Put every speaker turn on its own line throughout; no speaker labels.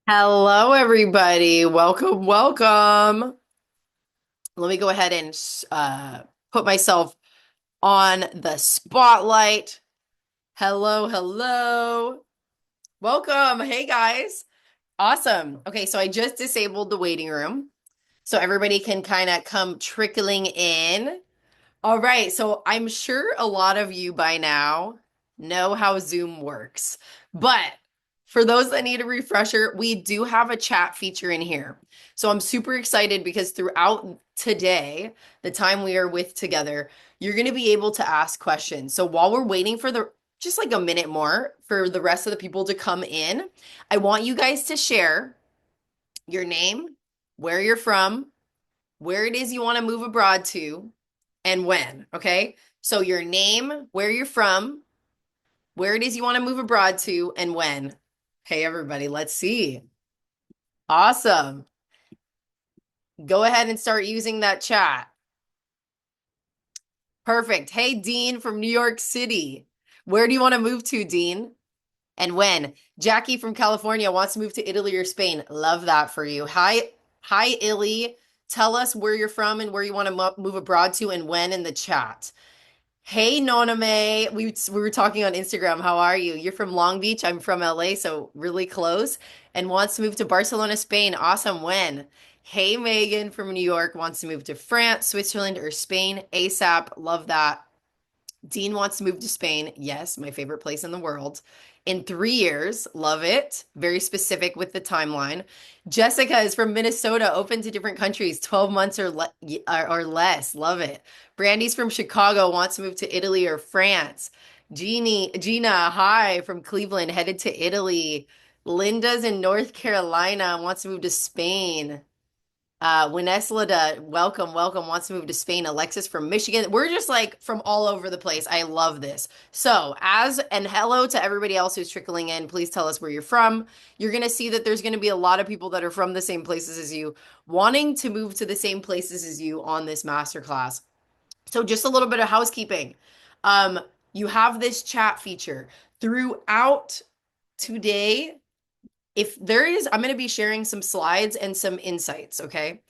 Hello, everybody. Welcome, welcome. Let me go ahead and put myself on the spotlight. Hello, hello. Welcome. Hey, guys. Awesome. Okay, so I just disabled the waiting room so everybody can kind of come trickling in. All right, so I'm sure a lot of you by now know how Zoom works, but for those that need a refresher, we do have a chat feature in here. So I'm super excited because throughout today, the time we are with together, you're going to be able to ask questions. So while we're waiting for the just like a minute more for the rest of the people to come in, I want you guys to share your name, where you're from, where it is you want to move abroad to, and when. Okay. So your name, where you're from, where it is you want to move abroad to, and when. Hey, everybody, let's see. Awesome. Go ahead and start using that chat. Perfect. Hey, Dean from New York City. Where do you want to move to, Dean? And when? Jackie from California wants to move to Italy or Spain. Love that for you. Hi, Illy. Tell us where you're from and where you want to move abroad to and when in the chat. Hey, Noname. We were talking on Instagram. How are you? You're from Long Beach. I'm from LA, so really close. And wants to move to Barcelona, Spain. Awesome. When? Hey, Megan from New York wants to move to France, Switzerland, or Spain ASAP. Love that. Dean wants to move to Spain. Yes, my favorite place in the world. In 3 years. Love it. Very specific with the timeline. Jessica is from Minnesota, open to different countries, 12 months or less. Love it. Brandy's from Chicago, wants to move to Italy or France. Gina, hi, from Cleveland, headed to Italy. Linda's in North Carolina, wants to move to Spain. Wineslada, welcome, wants to move to Spain. Alexis from Michigan. We're just like from all over the place. I love this. So, and hello to everybody else who's trickling in. Please tell us where you're from. You're going to see that there's going to be a lot of people that are from the same places as you, wanting to move to the same places as you on this masterclass. So, just a little bit of housekeeping. Um, you have this chat feature throughout today. If there is, I'm going to be sharing some slides and some insights, okay?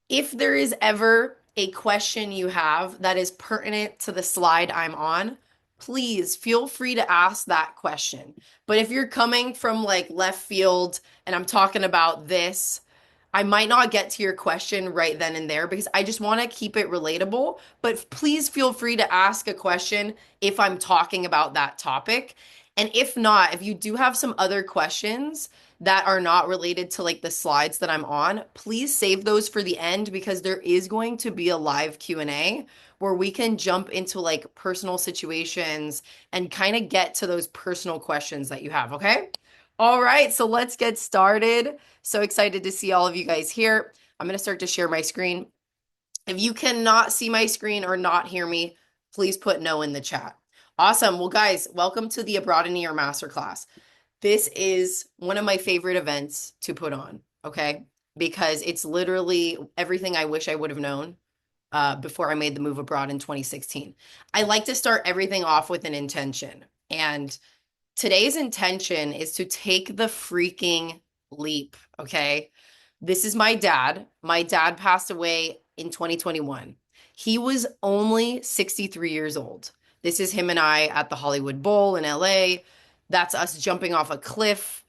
If there is ever a question you have that is pertinent to the slide I'm on, please feel free to ask that question. But if you're coming from like left field and I'm talking about this, I might not get to your question right then and there because I just want to keep it relatable. But please feel free to ask a question if I'm talking about that topic. And if not, if you do have some other questions that are not related to like the slides that I'm on, please save those for the end because there is going to be a live Q&A where we can jump into like personal situations and kind of get to those personal questions that you have, okay? All right, so let's get started. So excited to see all of you guys here. I'm going to start to share my screen. If you cannot see my screen or not hear me, please put no in the chat. Awesome. Well, guys, welcome to the Abroad in a Year Masterclass. This is one of my favorite events to put on, okay? Because it's literally everything I wish I would have known before I made the move abroad in 2016. I like to start everything off with an intention. And today's intention is to take the freaking leap, okay? This is my dad. My dad passed away in 2021. He was only 63 years old. This is him and I at the Hollywood Bowl in LA. That's us jumping off a cliff.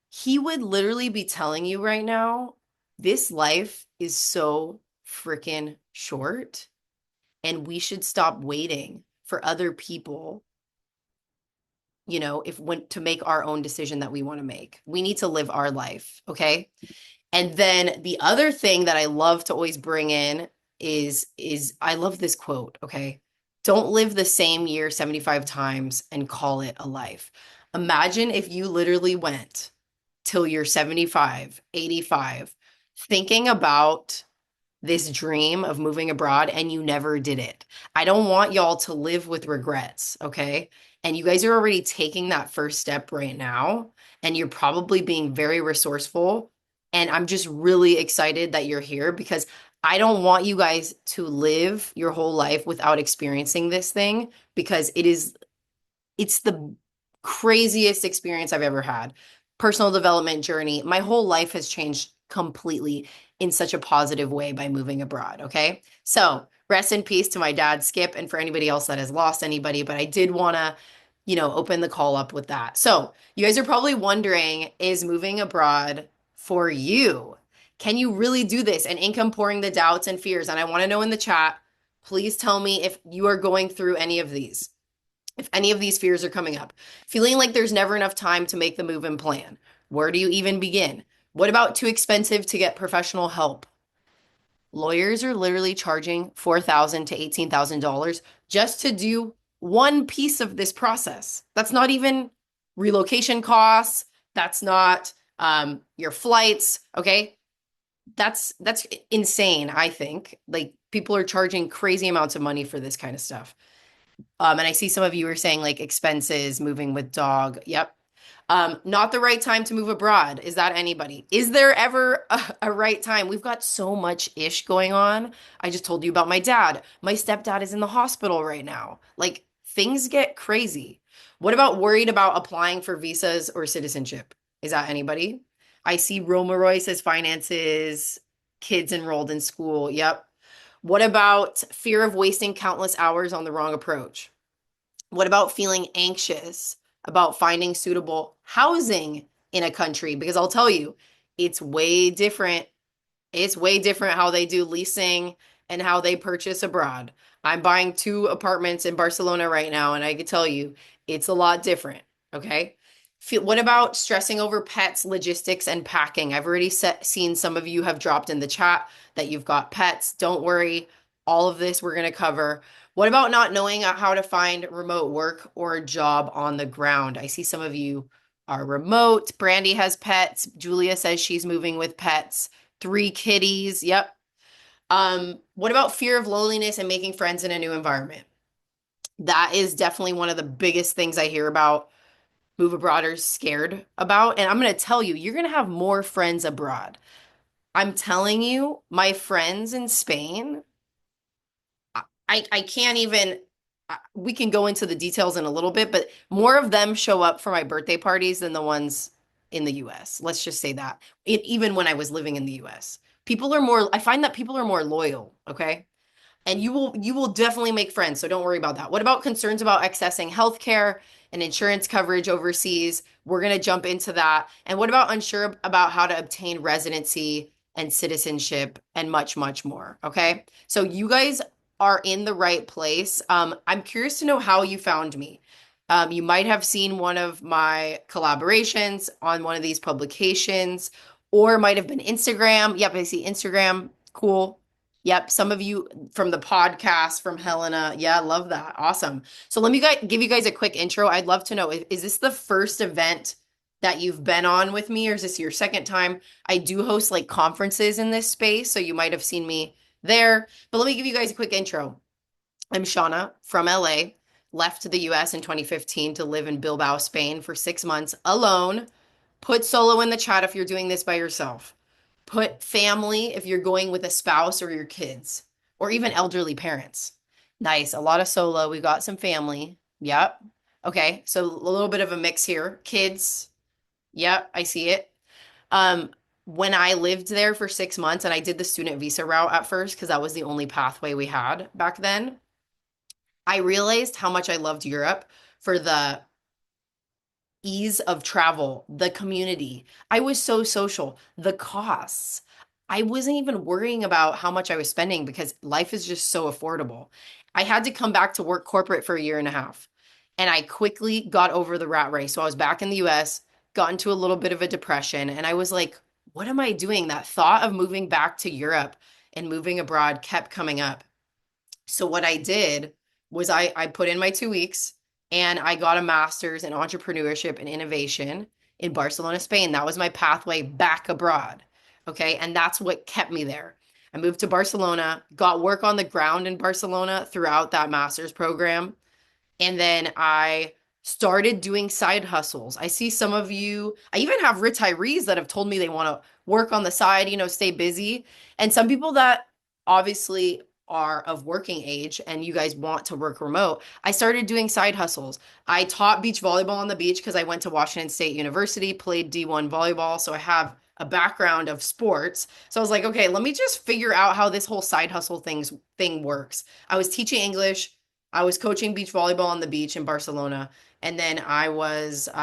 He would literally be telling you right now, this life is so freaking short, and we should stop waiting for other people, if when to make our own decision that we want to make. We need to live our life, okay? And then the other thing that I love to always bring in is I love this quote, okay? Don't live the same year 75 times and call it a life. Imagine if you literally went till you're 75, 85, thinking about this dream of moving abroad and you never did it. I don't want y'all to live with regrets, okay? And you guys are already taking that first step right now, and you're probably being very resourceful. And I'm just really excited that you're here because I don't want you guys to live your whole life without experiencing this thing because it's the craziest experience I've ever had. personal development journey. My whole life has changed completely in such a positive way by moving abroad. Okay. So rest in peace to my dad, Skip, and for anybody else that has lost anybody. But I did want to, open the call up with that. So you guys are probably wondering, is moving abroad for you? Can you really do this? And income pouring the doubts and fears. And I want to know in the chat, please tell me if you are going through any of these. If any of these fears are coming up, feeling like there's never enough time to make the move and plan. Where do you even begin? What about too expensive to get professional help? Lawyers are literally charging $4,000 to $18,000 just to do one piece of this process. That's not even relocation costs. That's not your flights. Okay. That's insane, I think. Like people are charging crazy amounts of money for this kind of stuff. And I see some of you are saying like expenses, moving with dog. Yep. Not the right time to move abroad. Is that anybody? Is there ever a right time? We've got so much ish going on. I just told you about my dad. My stepdad is in the hospital right now. Like things get crazy. What about worried about applying for visas or citizenship? Is that anybody? I see Roma Roy says finances, kids enrolled in school. Yep. What about fear of wasting countless hours on the wrong approach? What about feeling anxious about finding suitable housing in a country? Because I'll tell you, it's way different. It's way different how they do leasing and how they purchase abroad. I'm buying 2 apartments in Barcelona right now, and I can tell you it's a lot different. Okay. What about stressing over pets, logistics, and packing? I've already seen some of you have dropped in the chat that you've got pets. Don't worry. All of this we're going to cover. What about not knowing how to find remote work or a job on the ground? I see some of you are remote. Brandy has pets. Julia says she's moving with pets. 3 kitties. Yep. What about fear of loneliness and making friends in a new environment? That is definitely one of the biggest things I hear about move abroaders scared about. And I'm going to tell you, you're going to have more friends abroad. I'm telling you, my friends in Spain, I can't even, we can go into the details in a little bit, but more of them show up for my birthday parties than the ones in the US. Let's just say that. Even when I was living in the US, I find that people are more loyal. Okay. And you will definitely make friends, so don't worry about that. What about concerns about accessing healthcare and insurance coverage overseas? We're going to jump into that. And what about unsure about how to obtain residency and citizenship and much, much more? Okay. So you guys are in the right place. I'm curious to know how you found me. You might have seen one of my collaborations on one of these publications, or might have been Instagram. Yep, I see Instagram. Cool. Yep, some of you from the podcast from Helena. Yeah, love that. Awesome. So let me give you guys a quick intro. I'd love to know, is this the first event that you've been on with me, or is this your second time? I do host like conferences in this space, so you might have seen me there. But let me give you guys a quick intro. I'm Shauna from LA, left the US in 2015 to live in Bilbao, Spain for 6 months alone. Put solo in the chat if you're doing this by yourself. Put family if you're going with a spouse or your kids, or even elderly parents. Nice. A lot of solo. We got some family. Yep. Okay. So a little bit of a mix here. Kids. Yep. I see it. When I lived there for 6 months and I did the student visa route at first, because that was the only pathway we had back then, I realized how much I loved Europe for the ease of travel, the community. I was so social. The costs. I wasn't even worrying about how much I was spending because life is just so affordable. I had to come back to work corporate for a year and a half. And I quickly got over the rat race. So I was back in the US, got into a little bit of a depression, and I was like, what am I doing? That thought of moving back to Europe and moving abroad kept coming up. So what I did was I put in my 2 weeks and I got a master's in entrepreneurship and innovation in Barcelona, Spain. That was my pathway back abroad. Okay. And that's what kept me there. I moved to Barcelona, got work on the ground in Barcelona throughout that master's program. And then I started doing side hustles. I see some of you, I even have retirees that have told me they want to work on the side, stay busy. And some people that obviously are of working age and you guys want to work remote, I started doing side hustles. I taught beach volleyball on the beach because I went to Washington State University, played D1 volleyball, so I have a background of sports. So I was like, okay, let me just figure out how this whole side hustle thing works. I was teaching English, I was coaching beach volleyball on the beach in Barcelona, and then I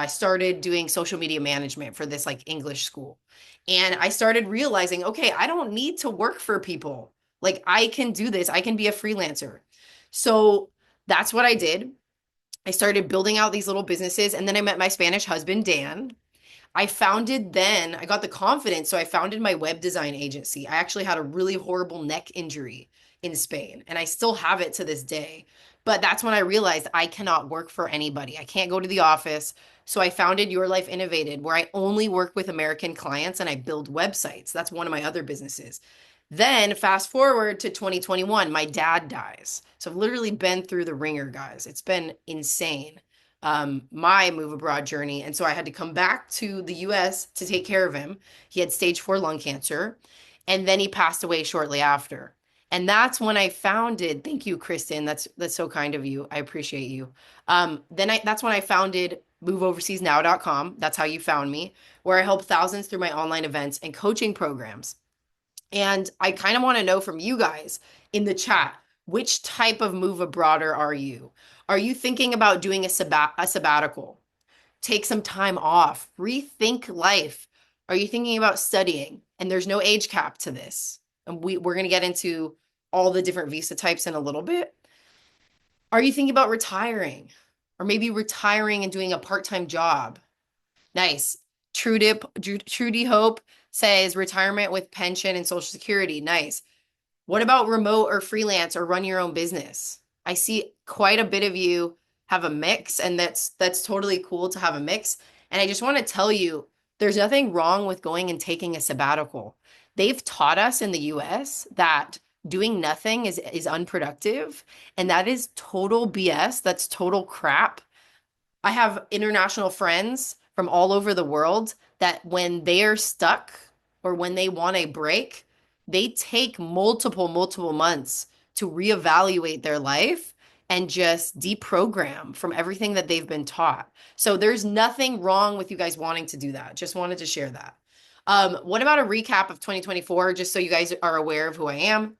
started doing social media management for this like English school. And I started realizing, okay, I don't need to work for people. Like I can do this. I can be a freelancer. So that's what I did. I started building out these little businesses and then I met my Spanish husband, Dan. I got the confidence, so I founded my web design agency. I actually had a really horrible neck injury in Spain, and I still have it to this day. But that's when I realized I cannot work for anybody. I can't go to the office. So I founded Your Life Innovated, where I only work with American clients and I build websites. That's one of my other businesses. Then fast forward to 2021, my dad dies. So I've literally been through the ringer, guys. It's been insane, my move abroad journey. And so I had to come back to the US to take care of him. He had stage 4 lung cancer, and then he passed away shortly after. And that's when I founded, thank you, Kristen. That's so kind of you. I appreciate you. That's when I founded moveoverseasnow.com. That's how you found me, where I help thousands through my online events and coaching programs. And I kind of want to know from you guys in the chat, which type of move abroader are you? Are you thinking about doing a sabbatical? Take some time off, rethink life. Are you thinking about studying? And there's no age cap to this. And we're going to get into all the different visa types in a little bit. Are you thinking about retiring? Or maybe retiring and doing a part-time job? Nice. Trudy Hope says retirement with pension and Social Security. Nice. What about remote or freelance or run your own business? I see quite a bit of you have a mix, and that's totally cool to have a mix. And I just want to tell you, there's nothing wrong with going and taking a sabbatical. They've taught us in the US that doing nothing is unproductive, and that is total BS. That's total crap. I have international friends from all over the world that when they're stuck or when they want a break, they take multiple months to reevaluate their life and just deprogram from everything that they've been taught. So there's nothing wrong with you guys wanting to do that. Just wanted to share that. What about a recap of 2024, just so you guys are aware of who I am?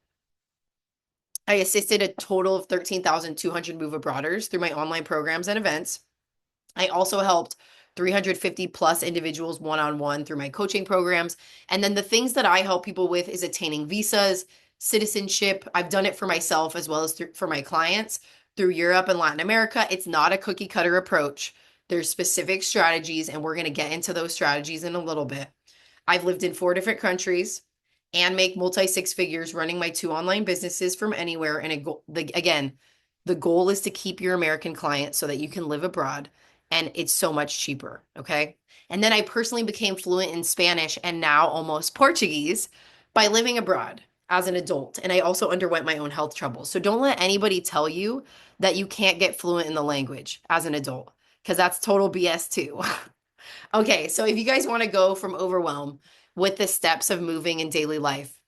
I assisted a total of 13,200 move abroaders through my online programs and events. I also helped 350 plus individuals one-on-one through my coaching programs. And then the things that I help people with is attaining visas, citizenship. I've done it for myself as well as for my clients through Europe and Latin America. It's not a cookie cutter approach. There's specific strategies, and we're going to get into those strategies in a little bit. I've lived in 4 different countries and make multi 6 figures running my 2 online businesses from anywhere. And again, the goal is to keep your American clients so that you can live abroad, and it's so much cheaper. Okay. And then I personally became fluent in Spanish and now almost Portuguese by living abroad as an adult. And I also underwent my own health troubles. So don't let anybody tell you that you can't get fluent in the language as an adult, because that's total BS too. Okay. So if you guys want to go from overwhelm with the steps of moving in daily life,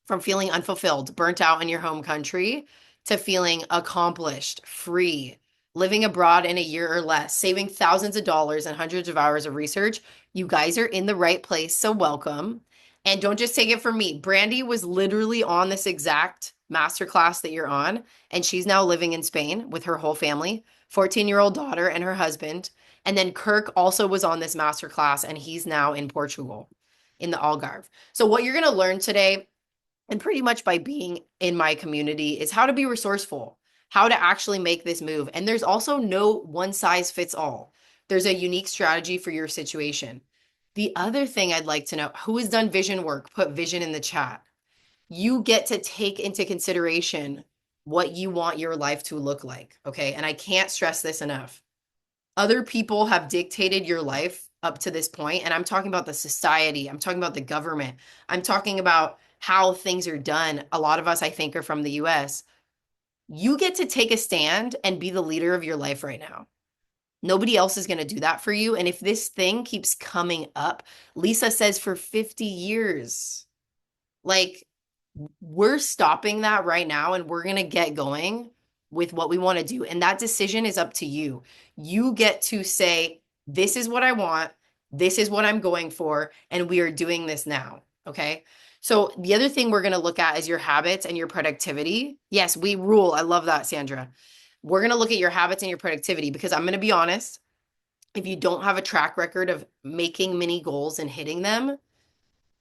from feeling unfulfilled, burnt out in your home country, to feeling accomplished, free, living abroad in a year or less, saving thousands of dollars and hundreds of hours of research, you guys are in the right place. So welcome. And don't just take it from me. Brandy was literally on this exact masterclass that you're on, and she's now living in Spain with her whole family, 14-year-old daughter and her husband. And then Kirk also was on this masterclass, and he's now in Portugal in the Algarve. So what you're going to learn today, and pretty much by being in my community, is how to be resourceful, how to actually make this move. And there's also no one size fits all. There's a unique strategy for your situation. The other thing I'd like to know, who has done vision work, put vision in the chat. You get to take into consideration what you want your life to look like. Okay. And I can't stress this enough. Other people have dictated your life up to this point, and I'm talking about the society. I'm talking about the government. I'm talking about how things are done. A lot of us, I think, are from the US. You get to take a stand and be the leader of your life right now. Nobody else is going to do that for you. And if this thing keeps coming up, Lisa says for 50 years, like We're stopping that right now and we're going to get going with what we want to do. And that decision is up to you. You get to say, this is what I want, this is what I'm going for, and we are doing this now. Okay. So the other thing we're going to look at is your habits and your productivity. Yes, we rule. I love that, Sandra. We're going to look at your habits and your productivity because I'm going to be honest. If you don't have a track record of making mini goals and hitting them,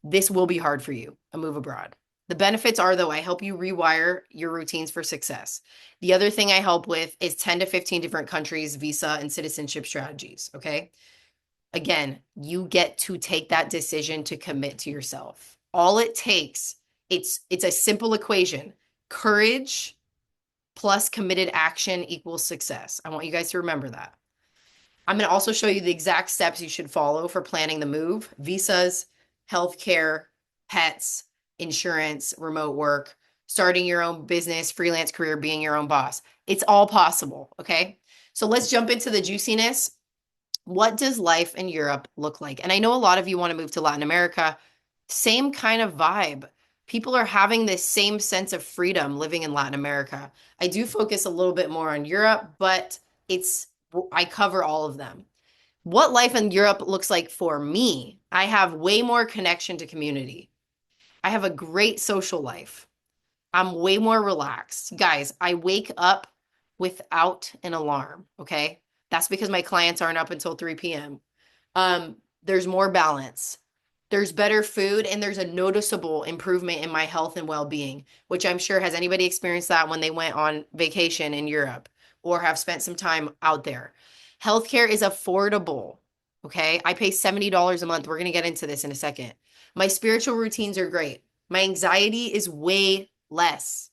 this will be hard for you, a move abroad. The benefits are, though, I help you rewire your routines for success. The other thing I help with is 10 to 15 different countries, visa and citizenship strategies. Okay. Again, you get to take that decision to commit to yourself. All it takes, it's a simple equation. Courage plus committed action equals success. I want you guys to remember that. I'm going to also show you the exact steps you should follow for planning the move: visas, healthcare, pets, insurance, remote work, starting your own business, freelance career, being your own boss. It's all possible. Okay. So let's jump into the juiciness. What does life in Europe look like? And I know a lot of you want to move to Latin America. Same kind of vibe. People are having this same sense of freedom living in Latin America. I do focus a little bit more on Europe, but it's I cover all of them. What life in Europe looks like for me, I have way more connection to community. I have a great social life. I'm way more relaxed. Guys, I wake up without an alarm, okay? That's because my clients aren't up until 3 p.m. There's more balance. There's better food and there's a noticeable improvement in my health and well-being, which I'm sure has anybody experienced that when they went on vacation in Europe or have spent some time out there. Healthcare is affordable, okay? I pay $70 a month. We're going to get into this in a second. My spiritual routines are great. My anxiety is way less.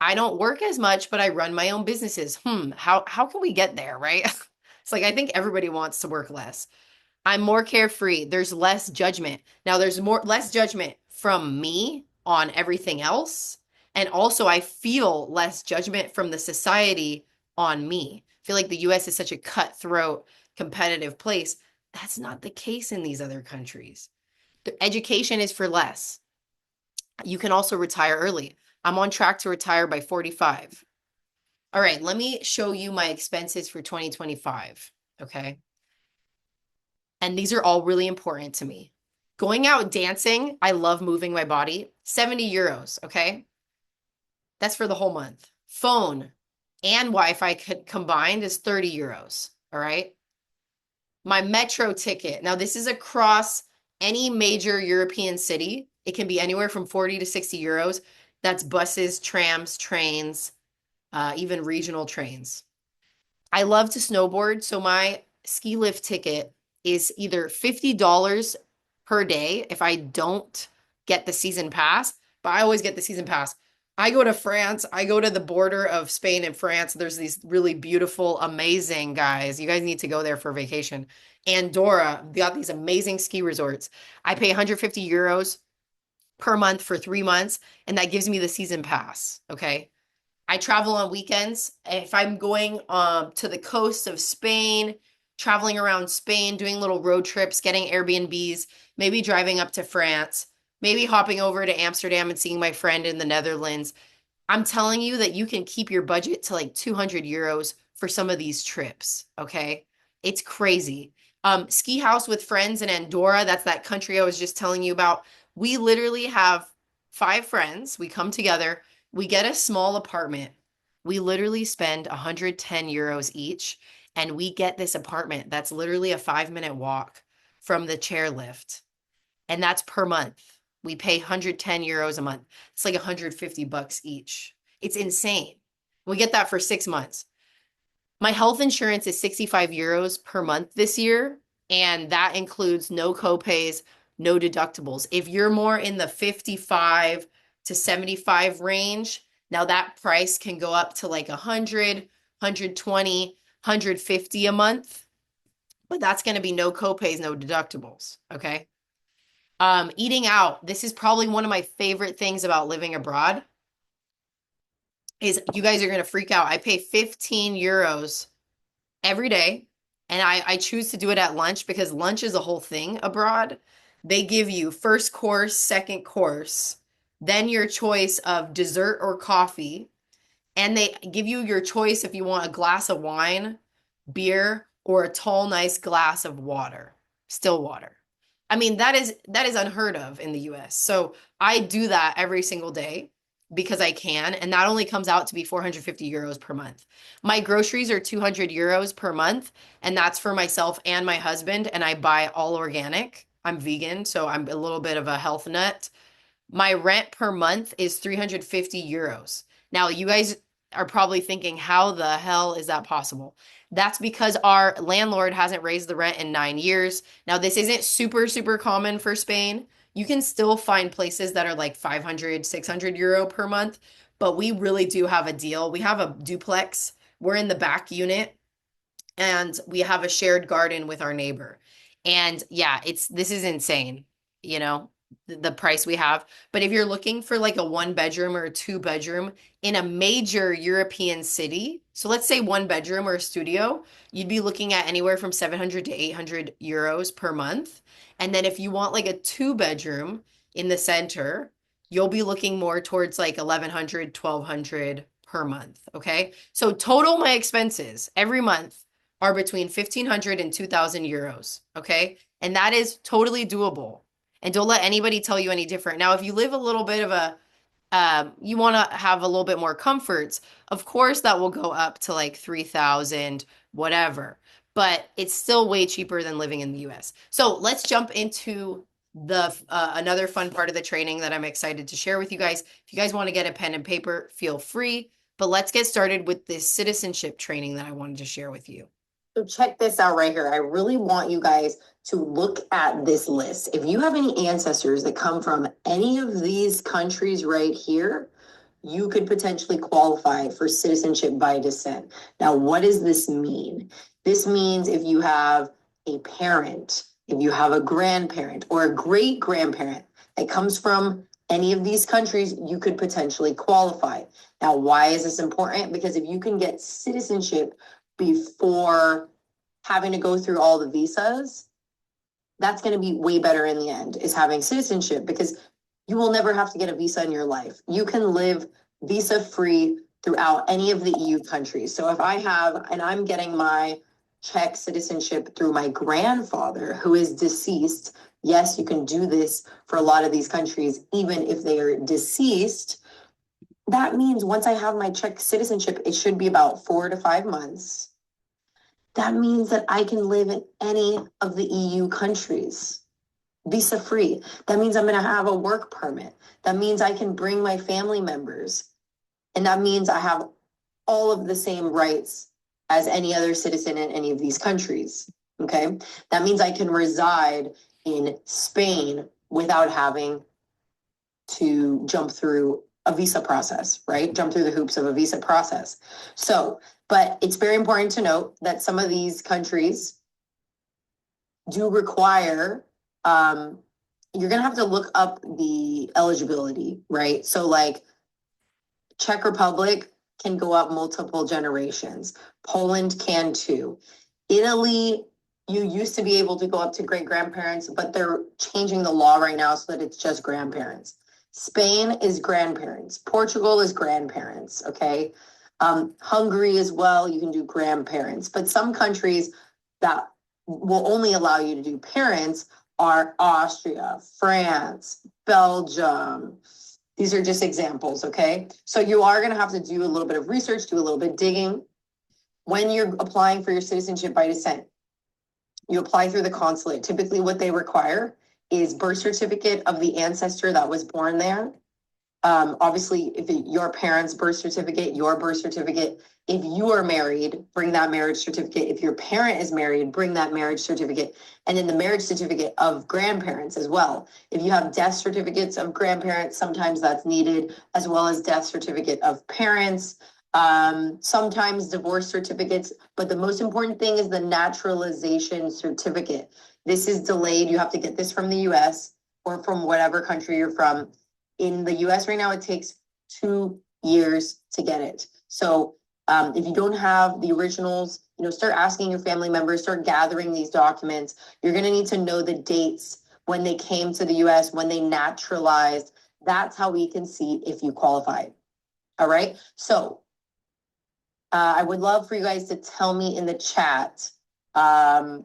I don't work as much, but I run my own businesses. How can we get there, right? It's like I think everybody wants to work less. I'm more carefree. There's less judgment. Now there's more less judgment from me on everything else. And also I feel less judgment from the society on me. I feel like the US is such a cutthroat, competitive place. That's not the case in these other countries. The education is for less. You can also retire early. I'm on track to retire by 45. All right, let me show you my expenses for 2025. Okay. And these are all really important to me. Going out dancing, I love moving my body. 70 euros. Okay. That's for the whole month. Phone and Wi-Fi combined is 30 euros. All right. My metro ticket. Now, this is across any major European city. It can be anywhere from 40 to 60 euros. That's buses, trams, trains, even regional trains. I love to snowboard, so my ski lift ticket is either $50 per day if I don't get the season pass, but I always get the season pass. I go to France, I go to the border of Spain and France. There's these really beautiful, amazing guys. You guys need to go there for vacation. Andorra got these amazing ski resorts. I pay 150 euros per month for 3 months, and that gives me the season pass. Okay. I travel on weekends. If I'm going to the coast of Spain, traveling around Spain, doing little road trips, getting Airbnbs, maybe driving up to France, maybe hopping over to Amsterdam and seeing my friend in the Netherlands. I'm telling you that you can keep your budget to like 200 euros for some of these trips, okay? It's crazy. Ski house with friends in Andorra, that's that country I was just telling you about. We literally have 5 friends. We come together, we get a small apartment. We literally spend 110 euros each, and we get this apartment that's literally a 5-minute walk from the chairlift. And that's per month. We pay 110 euros a month. It's like 150 bucks each. It's insane. We get that for 6 months. My health insurance is 65 euros per month this year, and that includes no copays, no deductibles. If you're more in the 55 to 75 range, now that price can go up to like 100, 120, 150 a month, but that's going to be no copays, no deductibles. Okay. Eating out. This is probably one of my favorite things about living abroad is you guys are going to freak out. I pay 15 euros every day, and I choose to do it at lunch because lunch is a whole thing abroad. They give you first course, second course, then your choice of dessert or coffee, and they give you your choice if you want a glass of wine, beer, or a tall, nice glass of water, still water. I mean, that is unheard of in the US. So I do that every single day because I can, and that only comes out to be 450 euros per month. My groceries are 200 euros per month, and that's for myself and my husband, and I buy all organic. I'm vegan, so I'm a little bit of a health nut. My rent per month is 350 euros. Now, you guys are probably thinking, how the hell is that possible? That's because our landlord hasn't raised the rent in 9 years. Now, this isn't super, super common for Spain. You can still find places that are like 500, 600 euro per month, but we really do have a deal. We have a duplex. We're in the back unit and we have a shared garden with our neighbor. And yeah, this is insane, you know, the price we have. But if you're looking for like a one bedroom or a two bedroom in a major European city, so let's say one bedroom or a studio, you'd be looking at anywhere from 700 to 800 euros per month. And then if you want like a two bedroom in the center, you'll be looking more towards like 1100, 1200 per month. Okay. So total my expenses every month are between 1,500 and 2,000 euros. Okay. And that is totally doable. And don't let anybody tell you any different. Now, if you live a little bit of a, you want to have a little bit more comforts, of course, that will go up to like 3,000, whatever. But it's still way cheaper than living in the US. So let's jump into the another fun part of the training that I'm excited to share with you guys. If you guys want to get a pen and paper, feel free. But let's get started with this citizenship training that I wanted to share with you.
So check this out right here. I really want you guys to look at this list. If you have any ancestors that come from any of these countries right here, you could potentially qualify for citizenship by descent. Now, what does this mean? This means if you have a parent, if you have a grandparent or a great grandparent that comes from any of these countries, you could potentially qualify. Now, why is this important? Because if you can get citizenship before having to go through all the visas, that's going to be way better in the end, is having citizenship, because you will never have to get a visa in your life. You can live visa free throughout any of the EU countries. So if I have, and I'm getting my Czech citizenship through my grandfather who is deceased, yes, you can do this for a lot of these countries, even if they are deceased. That means once I have my Czech citizenship, it should be about 4 to 5 months. That means that I can live in any of the EU countries visa free. That means I'm going to have a work permit. That means I can bring my family members. And that means I have all of the same rights as any other citizen in any of these countries. Okay. That means I can reside in Spain without having to jump through a visa process, right? Jump through the hoops of a visa process. So, but it's very important to note that some of these countries do require, you're going to have to look up the eligibility, right? So like Czech Republic can go up multiple generations. Poland can too. Italy, you used to be able to go up to great grandparents, but they're changing the law right now so that it's just grandparents. Spain is grandparents. Portugal is grandparents, okay? Hungary as well, you can do grandparents. But some countries that will only allow you to do parents are Austria, France, Belgium. These are just examples, okay? So you are going to have to do a little bit of research, do a little bit of digging. When you're applying for your citizenship by descent, you apply through the consulate. Typically what they require is birth certificate of the ancestor that was born there. Obviously, if your parents' birth certificate, your birth certificate, if you are married, bring that marriage certificate. If your parent is married, bring that marriage certificate. And then the marriage certificate of grandparents as well. If you have death certificates of grandparents, sometimes that's needed, as well as death certificate of parents, sometimes divorce certificates. But the most important thing is the naturalization certificate. This is delayed. You have to get this from the US or from whatever country you're from. In the US right now, it takes 2 years to get it. So if you don't have the originals, start asking your family members, start gathering these documents. You're going to need to know the dates when they came to the US, when they naturalized. That's how we can see if you qualify. All right. So I would love for you guys to tell me in the chat um,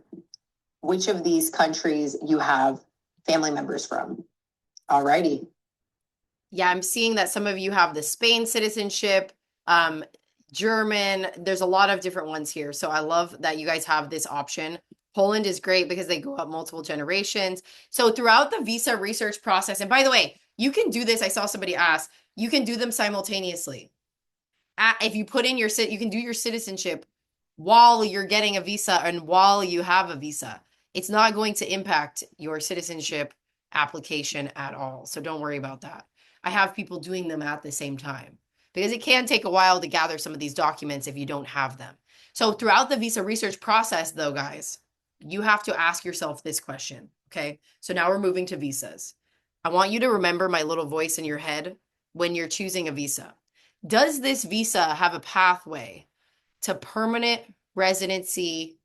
which of these countries you have family members from. All righty.
Yeah, I'm seeing that some of you have the Spain citizenship, um, German. There's a lot of different ones here. So I love that you guys have this option. Poland is great because they go up multiple generations. So throughout the visa research process, and by the way, you can do this. I saw somebody ask, you can do them simultaneously. If you put in you can do your citizenship while you're getting a visa and while you have a visa. It's not going to impact your citizenship application at all. So don't worry about that. I have people doing them at the same time because it can take a while to gather some of these documents if you don't have them. So throughout the visa research process, though, guys, you have to ask yourself this question. Okay. So now we're moving to visas. I want you to remember my little voice in your head when you're choosing a visa. Does this visa have a pathway to permanent residency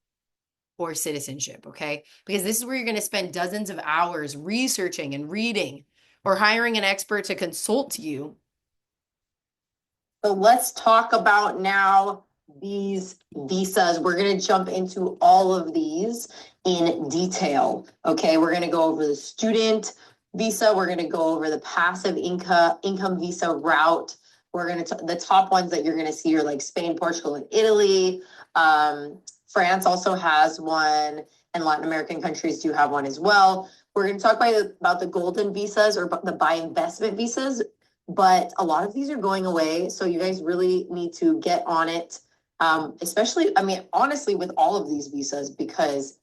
or citizenship? Okay. Because this is where you're going to spend dozens of hours researching and reading or hiring an expert to consult you.
So let's talk about now these visas. We're going to jump into all of these in detail. Okay, we're going to go over the student visa. We're going to go over the passive income visa route. We're going to the top ones that you're going to see are like Spain, Portugal, and Italy. France also has one, and Latin American countries do have one as well. We're going to talk about the golden visas or the buy investment visas, but a lot of these are going away. So you guys really need to get on it. Especially, I mean, honestly, with all of these visas, because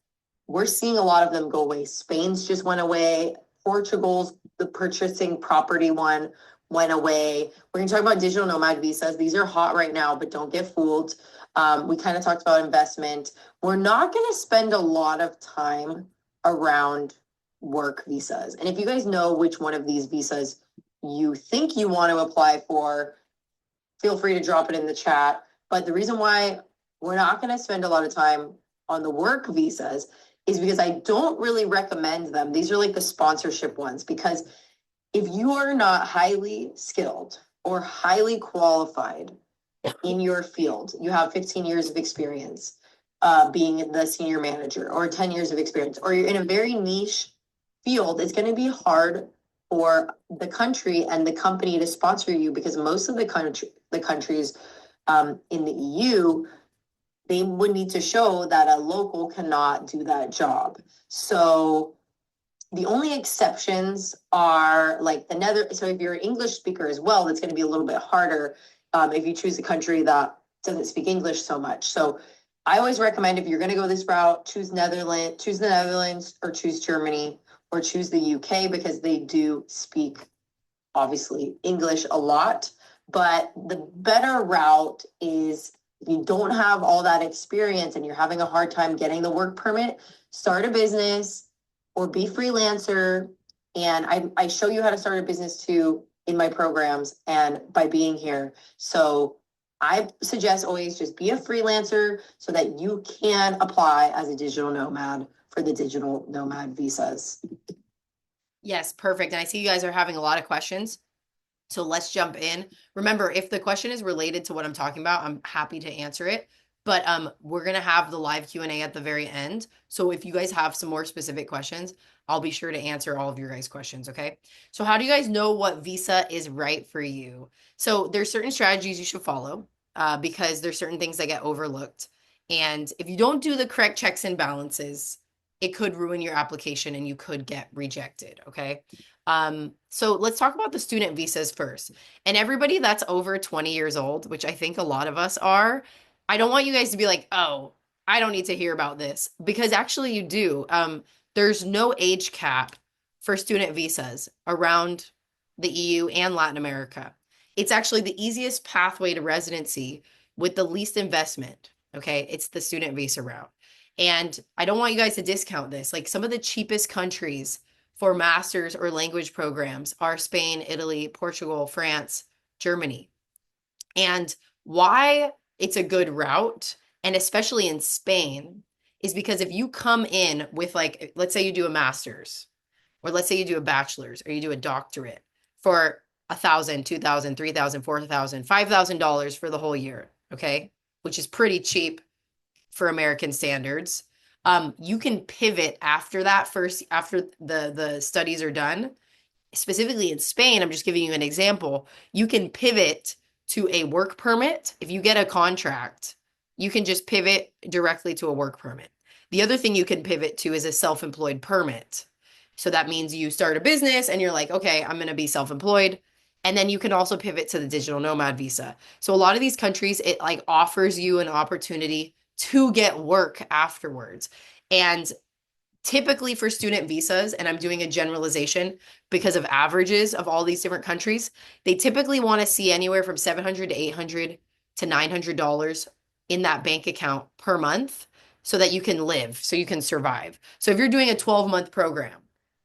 we're seeing a lot of them go away. Spain's just went away. Portugal's, the purchasing property one, went away. We're going to talk about digital nomad visas. These are hot right now, but don't get fooled. We kind of talked about investment. We're not going to spend a lot of time around work visas. And if you guys know which one of these visas you think you want to apply for, feel free to drop it in the chat. But the reason why we're not going to spend a lot of time on the work visas is because I don't really recommend them. These are like the sponsorship ones, because if you are not highly skilled or highly qualified in your field, you have 15 years of experience being the senior manager, or 10 years of experience, or you're in a very niche field, it's going to be hard for the country and the company to sponsor you, because most of the countries in the EU, they would need to show that a local cannot do that job. So the only exceptions are like the Nether. So if you're an English speaker as well, that's going to be a little bit harder if you choose a country that doesn't speak English so much. So I always recommend, if you're going to go this route, choose the Netherlands, or choose Germany, or choose the UK, because they do speak obviously English a lot. But the better route is, if you don't have all that experience and you're having a hard time getting the work permit, start a business or be freelancer. And I show you how to start a business too in my programs and by being here. So I suggest always just be a freelancer so that you can apply as a digital nomad for the digital nomad visas.
Yes, perfect. And I see you guys are having a lot of questions. So let's jump in. Remember, if the question is related to what I'm talking about, I'm happy to answer it. But we're gonna have the live Q&A at the very end. So if you guys have some more specific questions, I'll be sure to answer all of your guys' questions, okay? So how do you guys know what visa is right for you? So there's certain strategies you should follow because there's certain things that get overlooked. And if you don't do the correct checks and balances, it could ruin your application and you could get rejected, okay? So let's talk about the student visas first. And everybody that's over 20 years old, which I think a lot of us are, I don't want you guys to be like, oh, I don't need to hear about this, because actually you do. There's no age cap for student visas around the EU and Latin America. It's actually the easiest pathway to residency with the least investment. Okay. It's the student visa route. And I don't want you guys to discount this. Like, some of the cheapest countries for masters or language programs are Spain, Italy, Portugal, France, Germany. And why it's a good route, and especially in Spain, is because if you come in with, like, let's say you do a master's, or let's say you do a bachelor's, or you do a doctorate, for 1,000, 2,000, 3,000, 4,000, $5,000 for the whole year, okay? Which is pretty cheap for American standards. You can pivot after that first, after the studies are done. Specifically in Spain, I'm just giving you an example. You can pivot to a work permit. If you get a contract, you can just pivot directly to a work permit. The other thing you can pivot to is a self-employed permit. So that means you start a business and you're like, okay, I'm going to be self-employed. And then you can also pivot to the digital nomad visa. So a lot of these countries, it like offers you an opportunity to get work afterwards. And typically for student visas, and I'm doing a generalization because of averages of all these different countries, they typically want to see anywhere from 700 to 800 to $900 in that bank account per month so that you can live, so you can survive. So if you're doing a 12-month program,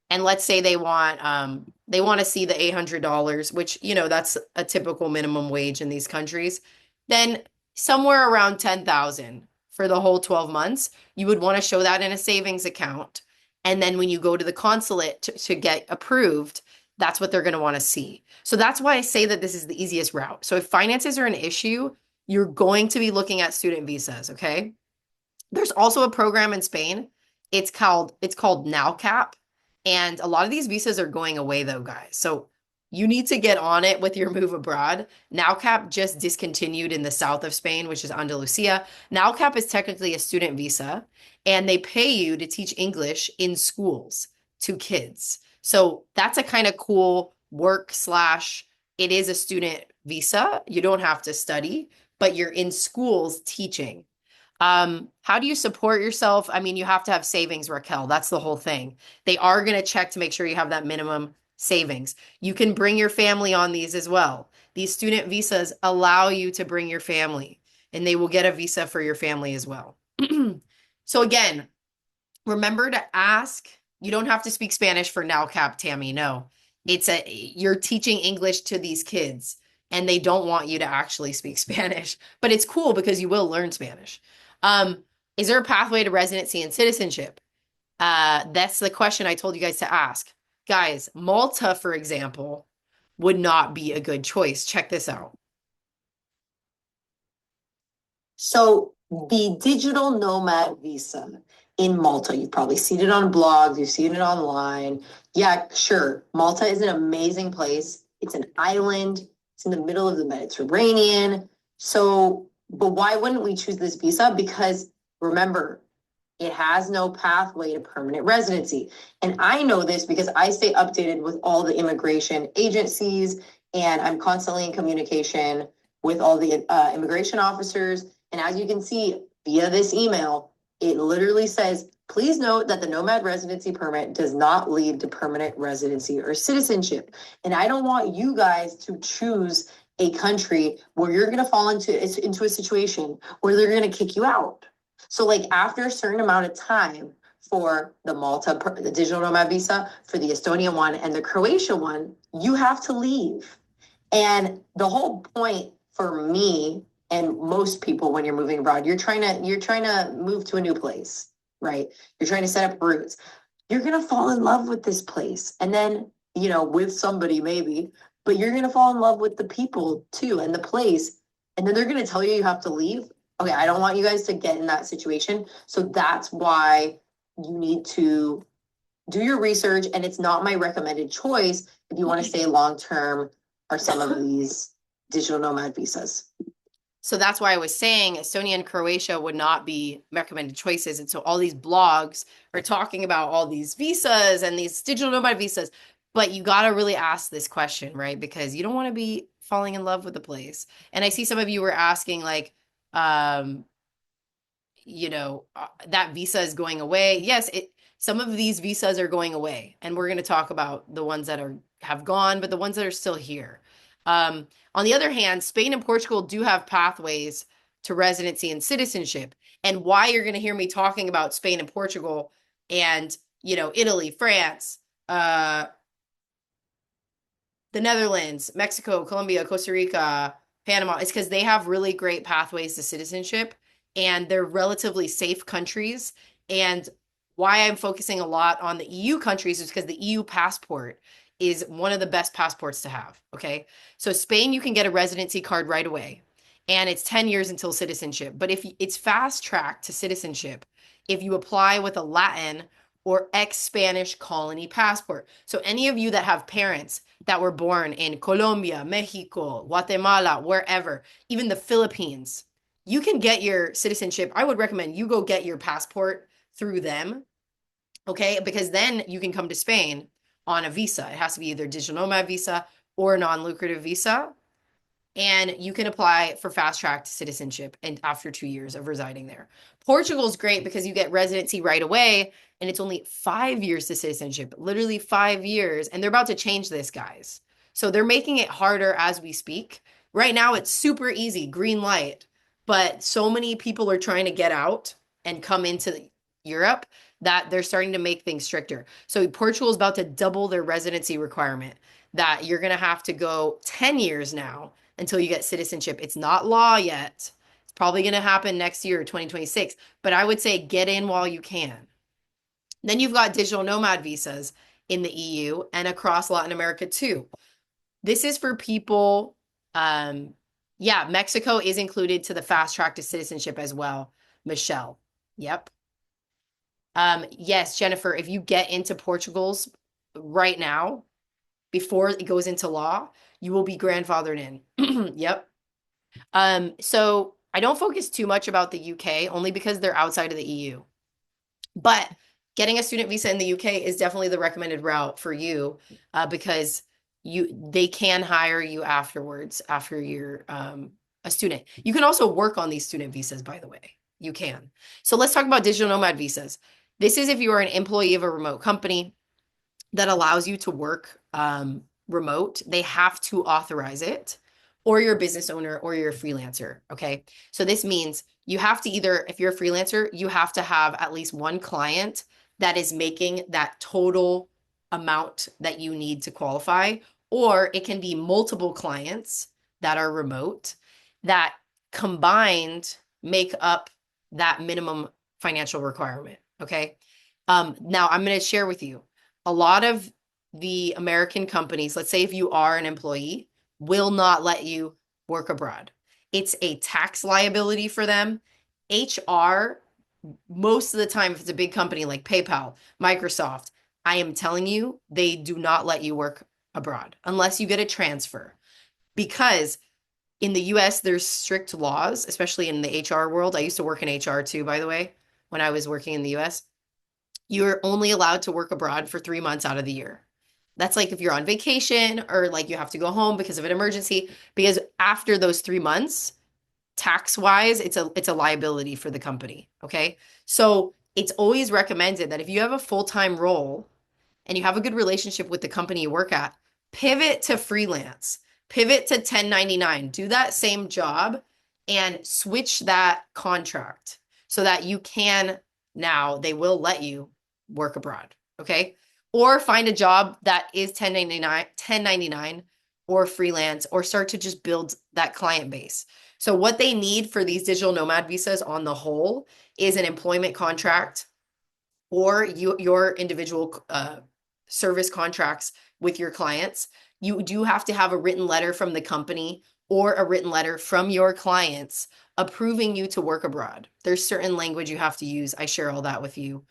and let's say they want to see the $800, which, you know, that's a typical minimum wage in these countries, then somewhere around 10,000 for the whole 12 months, you would want to show that in a savings account. And then when you go to the consulate to get approved, that's what they're going to want to see. So that's why I say that this is the easiest route. So if finances are an issue, you're going to be looking at student visas, okay? There's also a program in Spain. It's called NowCap, and a lot of these visas are going away though, guys. So you need to get on it with your move abroad. NowCap just discontinued in the south of Spain, which is Andalusia. NowCap is technically a student visa, and they pay you to teach English in schools to kids. So that's a kind of cool work slash it is a student visa. You don't have to study, but you're in schools teaching. How do you support yourself? I mean, you have to have savings, Raquel. That's the whole thing. They are going to check to make sure you have that minimum savings. You can bring your family on these as well. These student visas allow you to bring your family, and they will get a visa for your family as well. So again, remember to ask. You don't have to speak Spanish for now, Cap Tammy. No, you're teaching English to these kids, and they don't want you to actually speak Spanish. But it's cool because you will learn Spanish. Um, is there a pathway to residency and citizenship? That's the question I told you guys to ask. Guys, Malta, for example, would not be a good choice. Check this out.
So the digital nomad visa in Malta, you've probably seen it on blogs, you've seen it online. Yeah, sure. Malta is an amazing place. It's an island. It's in the middle of the Mediterranean. So, but why wouldn't we choose this visa? Because remember, it has no pathway to permanent residency. And I know this because I stay updated with all the immigration agencies, and I'm constantly in communication with all the immigration officers. And as you can see via this email, it literally says, please note that the nomad residency permit does not lead to permanent residency or citizenship. And I don't want you guys to choose a country where you're going to fall into a situation where they're going to kick you out. So like after a certain amount of time for the Malta, the digital nomad visa, for the Estonian one and the Croatia one, you have to leave. And the whole point for me and most people when you're moving abroad, you're trying to move to a new place, right? You're trying to set up roots. You're gonna fall in love with this place. And then, with somebody maybe, but you're gonna fall in love with the people too and the place. And then they're gonna tell you you have to leave. Okay, I don't want you guys to get in that situation. So that's why you need to do your research. And it's not my recommended choice if you want to stay long term are some of these digital nomad visas.
So that's why I was saying Estonia and Croatia would not be recommended choices. And so all these blogs are talking about all these visas and these digital nomad visas. But you got to really ask this question, right? Because you don't want to be falling in love with the place. And I see some of you were asking, like, um, that visa is going away. Yes, some of these visas are going away, and we're going to talk about the ones that have gone, but the ones that are still here. On the other hand, Spain and Portugal do have pathways to residency and citizenship. And why you're going to hear me talking about Spain and Portugal and, Italy, France, the Netherlands, Mexico, Colombia, Costa Rica, Panama, is because they have really great pathways to citizenship, and they're relatively safe countries. And why I'm focusing a lot on the EU countries is because the EU passport is one of the best passports to have. Okay. So Spain, you can get a residency card right away, and it's 10 years until citizenship. But if it's fast tracked to citizenship, if you apply with a Latin or ex-Spanish colony passport. So any of you that have parents that were born in Colombia, Mexico, Guatemala, wherever, even the Philippines, you can get your citizenship. I would recommend you go get your passport through them, okay? Because then you can come to Spain on a visa. It has to be either digital nomad visa or a non-lucrative visa, and you can apply for fast track citizenship and after 2 years of residing there. Portugal is great because you get residency right away, and it's only 5 years to citizenship, literally 5 years. And they're about to change this, guys. So they're making it harder as we speak. Right now, it's super easy, green light, but so many people are trying to get out and come into Europe that they're starting to make things stricter. So Portugal is about to double their residency requirement, that you're going to have to go 10 years now until you get citizenship. It's not law yet. It's probably going to happen next year, 2026. But I would say get in while you can. Then you've got digital nomad visas in the EU and across Latin America too. This is for people. Yeah, Mexico is included to the fast track to citizenship as well. Michelle. Yep. Yes, Jennifer, if you get into Portugal's right now, before it goes into law, you will be grandfathered in. Yep. So I don't focus too much about the UK only because they're outside of the EU. But getting a student visa in the UK is definitely the recommended route for you, because they can hire you afterwards after you're a student. You can also work on these student visas, by the way. You can. So let's talk about digital nomad visas. This is if you are an employee of a remote company that allows you to work remote. They have to authorize it, or you're a business owner or you're a freelancer. Okay. So this means you have to either, if you're a freelancer, you have to have at least one client that is making that total amount that you need to qualify, or it can be multiple clients that are remote that combined make up that minimum financial requirement. Okay. Now I'm going to share with you a lot of the American companies, let's say if you are an employee, will not let you work abroad. It's a tax liability for them. HR, most of the time, if it's a big company like PayPal, Microsoft, I am telling you, they do not let you work abroad unless you get a transfer. Because in the US, there's strict laws, especially in the HR world. I used to work in HR too, by the way, when I was working in the US. You're only allowed to work abroad for 3 months out of the year. That's like if you're on vacation or like you have to go home because of an emergency, because after those 3 months, tax wise, it's a liability for the company. Okay. So it's always recommended that if you have a full-time role and you have a good relationship with the company you work at, pivot to freelance, pivot to 1099, do that same job and switch that contract so that you can, now they will let you work abroad. Okay. Or find a job that is 1099 or freelance, or start to just build that client base. So what they need for these digital nomad visas on the whole is an employment contract, or your individual service contracts with your clients. You do have to have a written letter from the company or a written letter from your clients approving you to work abroad. There's certain language you have to use. I share all that with you.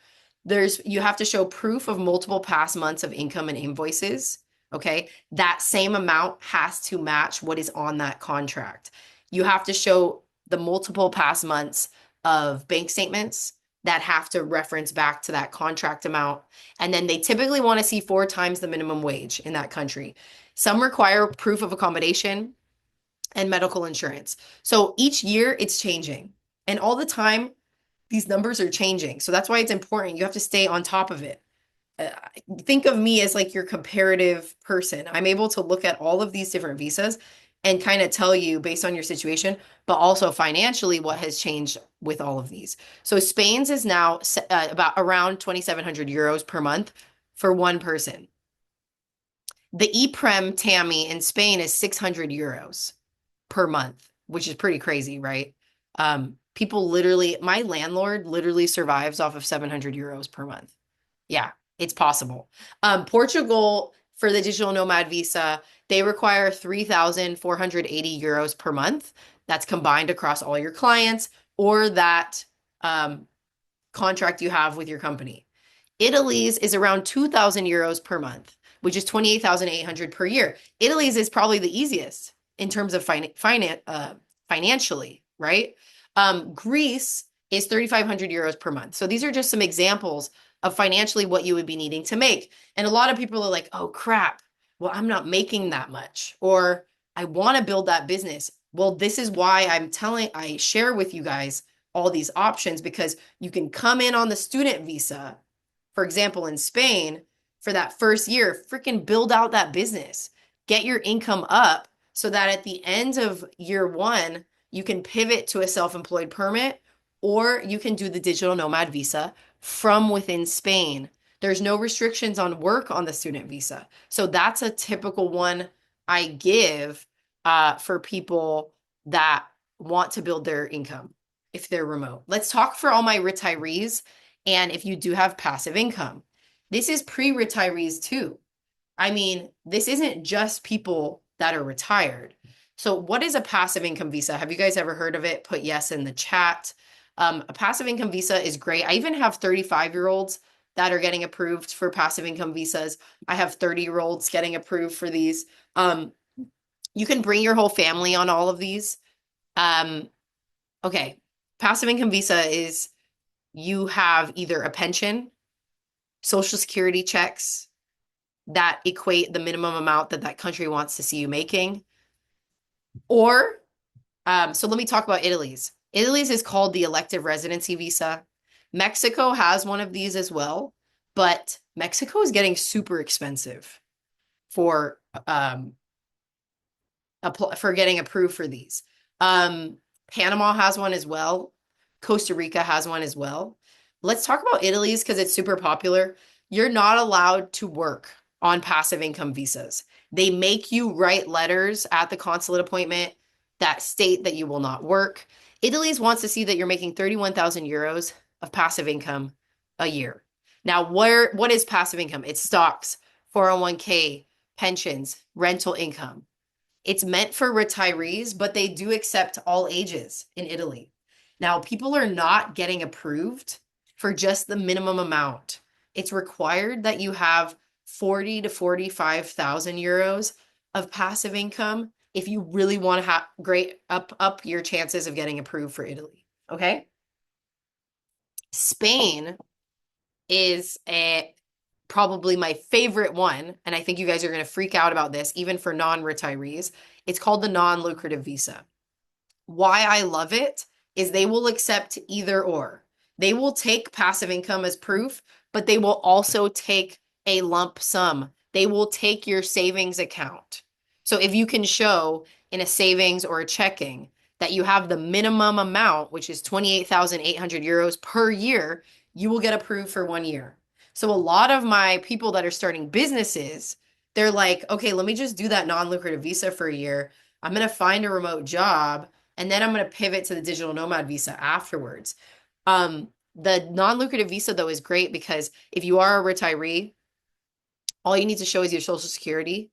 You have to show proof of multiple past months of income and invoices. Okay. That same amount has to match what is on that contract. You have to show the multiple past months of bank statements that have to reference back to that contract amount. And then they typically want to see 4 times the minimum wage in that country. Some require proof of accommodation and medical insurance. So each year it's changing. And all the time, these numbers are changing. So that's why it's important. You have to stay on top of it. Uh, think of me as like your comparative person. I'm able to look at all of these different visas and kind of tell you based on your situation, but also financially what has changed with all of these. So Spain's is now about around 2,700 euros per month for one person. The EPREM Tammy in Spain is 600 euros per month, which is pretty crazy, right? People literally, my landlord literally survives off of 700 euros per month. Yeah, it's possible. Portugal, for the digital nomad visa, they require 3,480 euros per month. That's combined across all your clients or that um, contract you have with your company. Italy's is around 2,000 euros per month, which is 28,800 per year. Italy's is probably the easiest in terms of financially, right? Greece is 3,500 euros per month. So these are just some examples of financially what you would be needing to make. And a lot of people are like, oh crap, well, I'm not making that much, or I want to build that business. Well, this is why I share with you guys all these options because you can come in on the student visa, for example, in Spain, for that first year, freaking build out that business, get your income up so that at the end of year one, you can pivot to a self-employed permit or you can do the digital nomad visa from within Spain. There's no restrictions on work on the student visa. So that's a typical one I give for people that want to build their income if they're remote. Let's talk for all my retirees and if you do have passive income. This is pre-retirees too. I mean, this isn't just people that are retired. So, what is a passive income visa? Have you guys ever heard of it? Put yes in the chat. A passive income visa is great. I even have 35-year-olds that are getting approved for passive income visas. I have 30-year-olds getting approved for these. Um, you can bring your whole family on all of these. Um, okay, passive income visa is you have either a pension, social security checks that equate the minimum amount that that country wants to see you making, or so let me talk about Italy's. Italy's is called the elective residency visa. Mexico has one of these as well, but Mexico is getting super expensive for um, for getting approved for these. Um, Panama has one as well. Costa Rica has one as well. Let's talk about Italy's because it's super popular. You're not allowed to work on passive income visas. They make you write letters at the consulate appointment that state that you will not work. Italy's wants to see that you're making 31,000 euros of passive income a year. Now, what is passive income? It's stocks, 401k, pensions, rental income. It's meant for retirees, but they do accept all ages in Italy. Now, people are not getting approved for just the minimum amount. It's required that you have 40 to 45,000 euros of passive income if you really want to have great up your chances of getting approved for Italy. Okay? Spain is probably my favorite one, and I think you guys are going to freak out about this, even for non-retirees. It's called the non-lucrative visa. Why I love it is they will accept either or. They will take passive income as proof, but they will also take a lump sum. They will take your savings account. So if you can show in a savings or a checking that you have the minimum amount, which is 28,800 euros per year, you will get approved for 1 year. So a lot of my people that are starting businesses, they're like, okay, let me just do that non-lucrative visa for a year. I'm going to find a remote job and then I'm going to pivot to the digital nomad visa afterwards. The non-lucrative visa though is great because if you are a retiree, all you need to show is your social security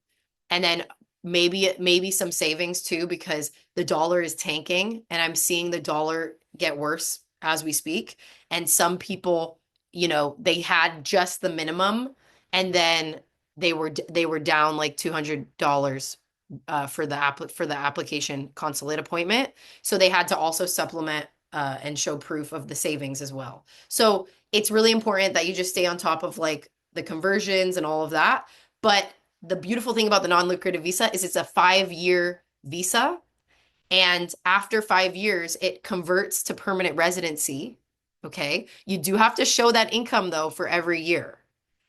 and then maybe some savings too because the dollar is tanking and I'm seeing the dollar get worse as we speak. And some people, they had just the minimum and then they were down like $200 for the application consulate appointment. So they had to also supplement and show proof of the savings as well. So it's really important that you just stay on top of like the conversions and all of that. But the beautiful thing about the non-lucrative visa is it's a 5-year visa. And after 5 years, it converts to permanent residency. Okay. You do have to show that income though for every year.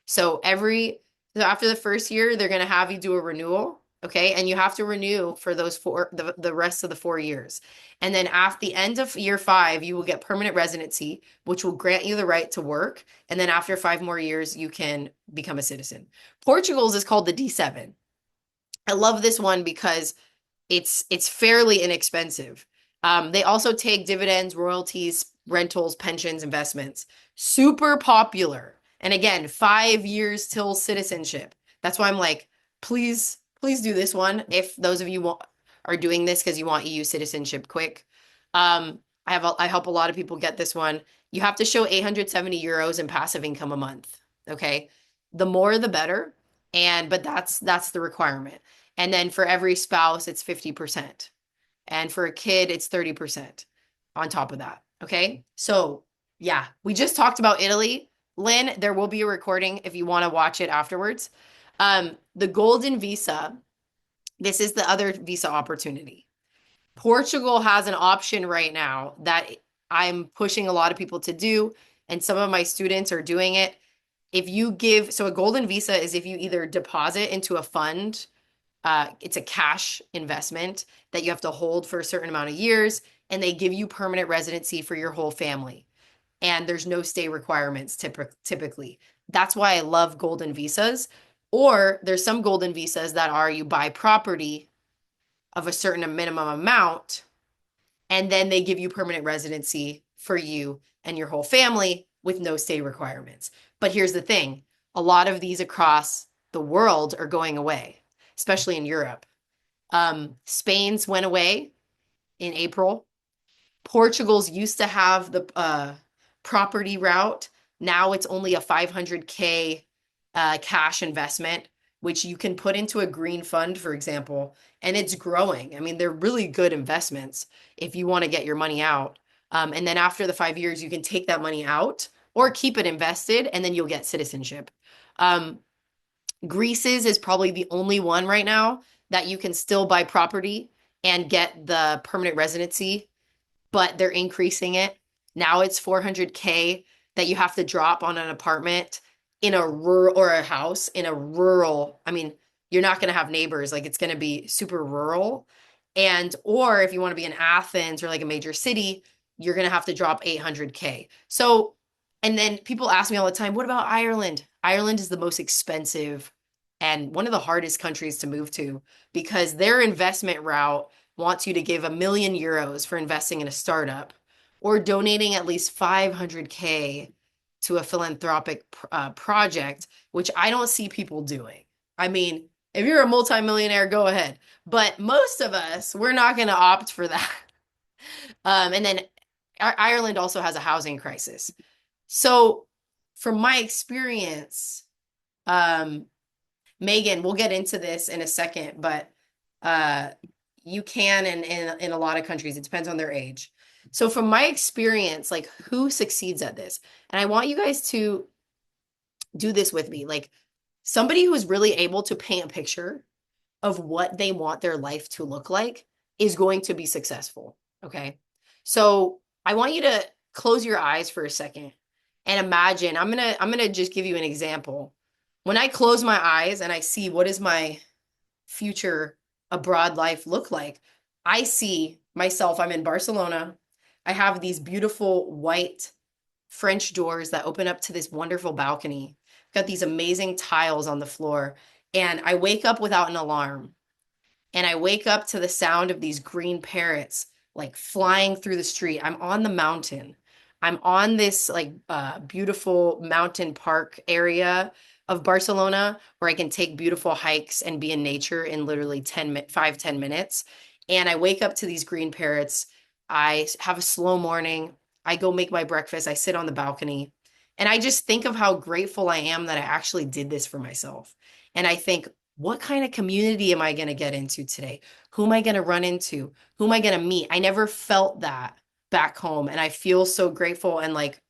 So after the first year, they're going to have you do a renewal. Okay. And you have to renew for the rest of the 4 years. And then at the end of year 5, you will get permanent residency, which will grant you the right to work. And then after 5 more years, you can become a citizen. Portugal's is called the D7. I love this one because it's fairly inexpensive. They also take dividends, royalties, rentals, pensions, investments. Super popular. And again, 5 years till citizenship. That's why I'm like, please, please do this one if those of you are doing this because you want EU citizenship quick. I help a lot of people get this one. You have to show 870 euros in passive income a month. Okay. The more the better. And but that's the requirement. And then for every spouse, it's 50%. And for a kid, it's 30% on top of that. Okay. So, yeah, we just talked about Italy. Lynn, there will be a recording if you want to watch it afterwards. The golden visa, this is the other visa opportunity. Portugal has an option right now that I'm pushing a lot of people to do, and some of my students are doing it. If you give, so a golden visa is if you either deposit into a fund, it's a cash investment that you have to hold for a certain amount of years, and they give you permanent residency for your whole family. And there's no stay requirements typically. That's why I love golden visas. Or there's some golden visas that are you buy property of a certain minimum amount, and then they give you permanent residency for you and your whole family with no stay requirements. But here's the thing, a lot of these across the world are going away, especially in Europe. Spain's went away in April. Portugal's used to have the property route. Now it's only a 500K cash investment, which you can put into a green fund, for example, and it's growing. I mean, they're really good investments if you want to get your money out. And then after the 5 years, you can take that money out or keep it invested, and then you'll get citizenship. Um, Greece's is probably the only one right now that you can still buy property and get the permanent residency, but they're increasing it. Now it's 400K that you have to drop on an apartment in a rural or a house in a rural. I mean, you're not going to have neighbors. Like it's going to be super rural. And, or if you want to be in Athens or like a major city, you're going to have to drop 800K. So, and then people ask me all the time, what about Ireland? Ireland is the most expensive and one of the hardest countries to move to because their investment route wants you to give €1 million for investing in a startup or donating at least 500K to a philanthropic project, which I don't see people doing. I mean, if you're a multimillionaire, go ahead. But most of us, we're not going to opt for that. And then Ireland also has a housing crisis. So, from my experience, um, Megan, we'll get into this in a second, but uh, you can in a lot of countries. It depends on their age. So from my experience, like who succeeds at this? And I want you guys to do this with me. Like somebody who is really able to paint a picture of what they want their life to look like is going to be successful. Okay. So I want you to close your eyes for a second and imagine. I'm gonna just give you an example. When I close my eyes and I see what is my future abroad life look like, I see myself, I'm in Barcelona. I have these beautiful white French doors that open up to this wonderful balcony. I've got these amazing tiles on the floor, and I wake up without an alarm and I wake up to the sound of these green parrots like flying through the street. I'm on the mountain. I'm on this like beautiful mountain park area of Barcelona where I can take beautiful hikes and be in nature in literally 5, 10 minutes. And I wake up to these green parrots. I have a slow morning. I go make my breakfast. I sit on the balcony. And I just think of how grateful I am that I actually did this for myself. And I think, what kind of community am I going to get into today? Who am I going to run into? Who am I going to meet? I never felt that back home. And I feel so grateful and like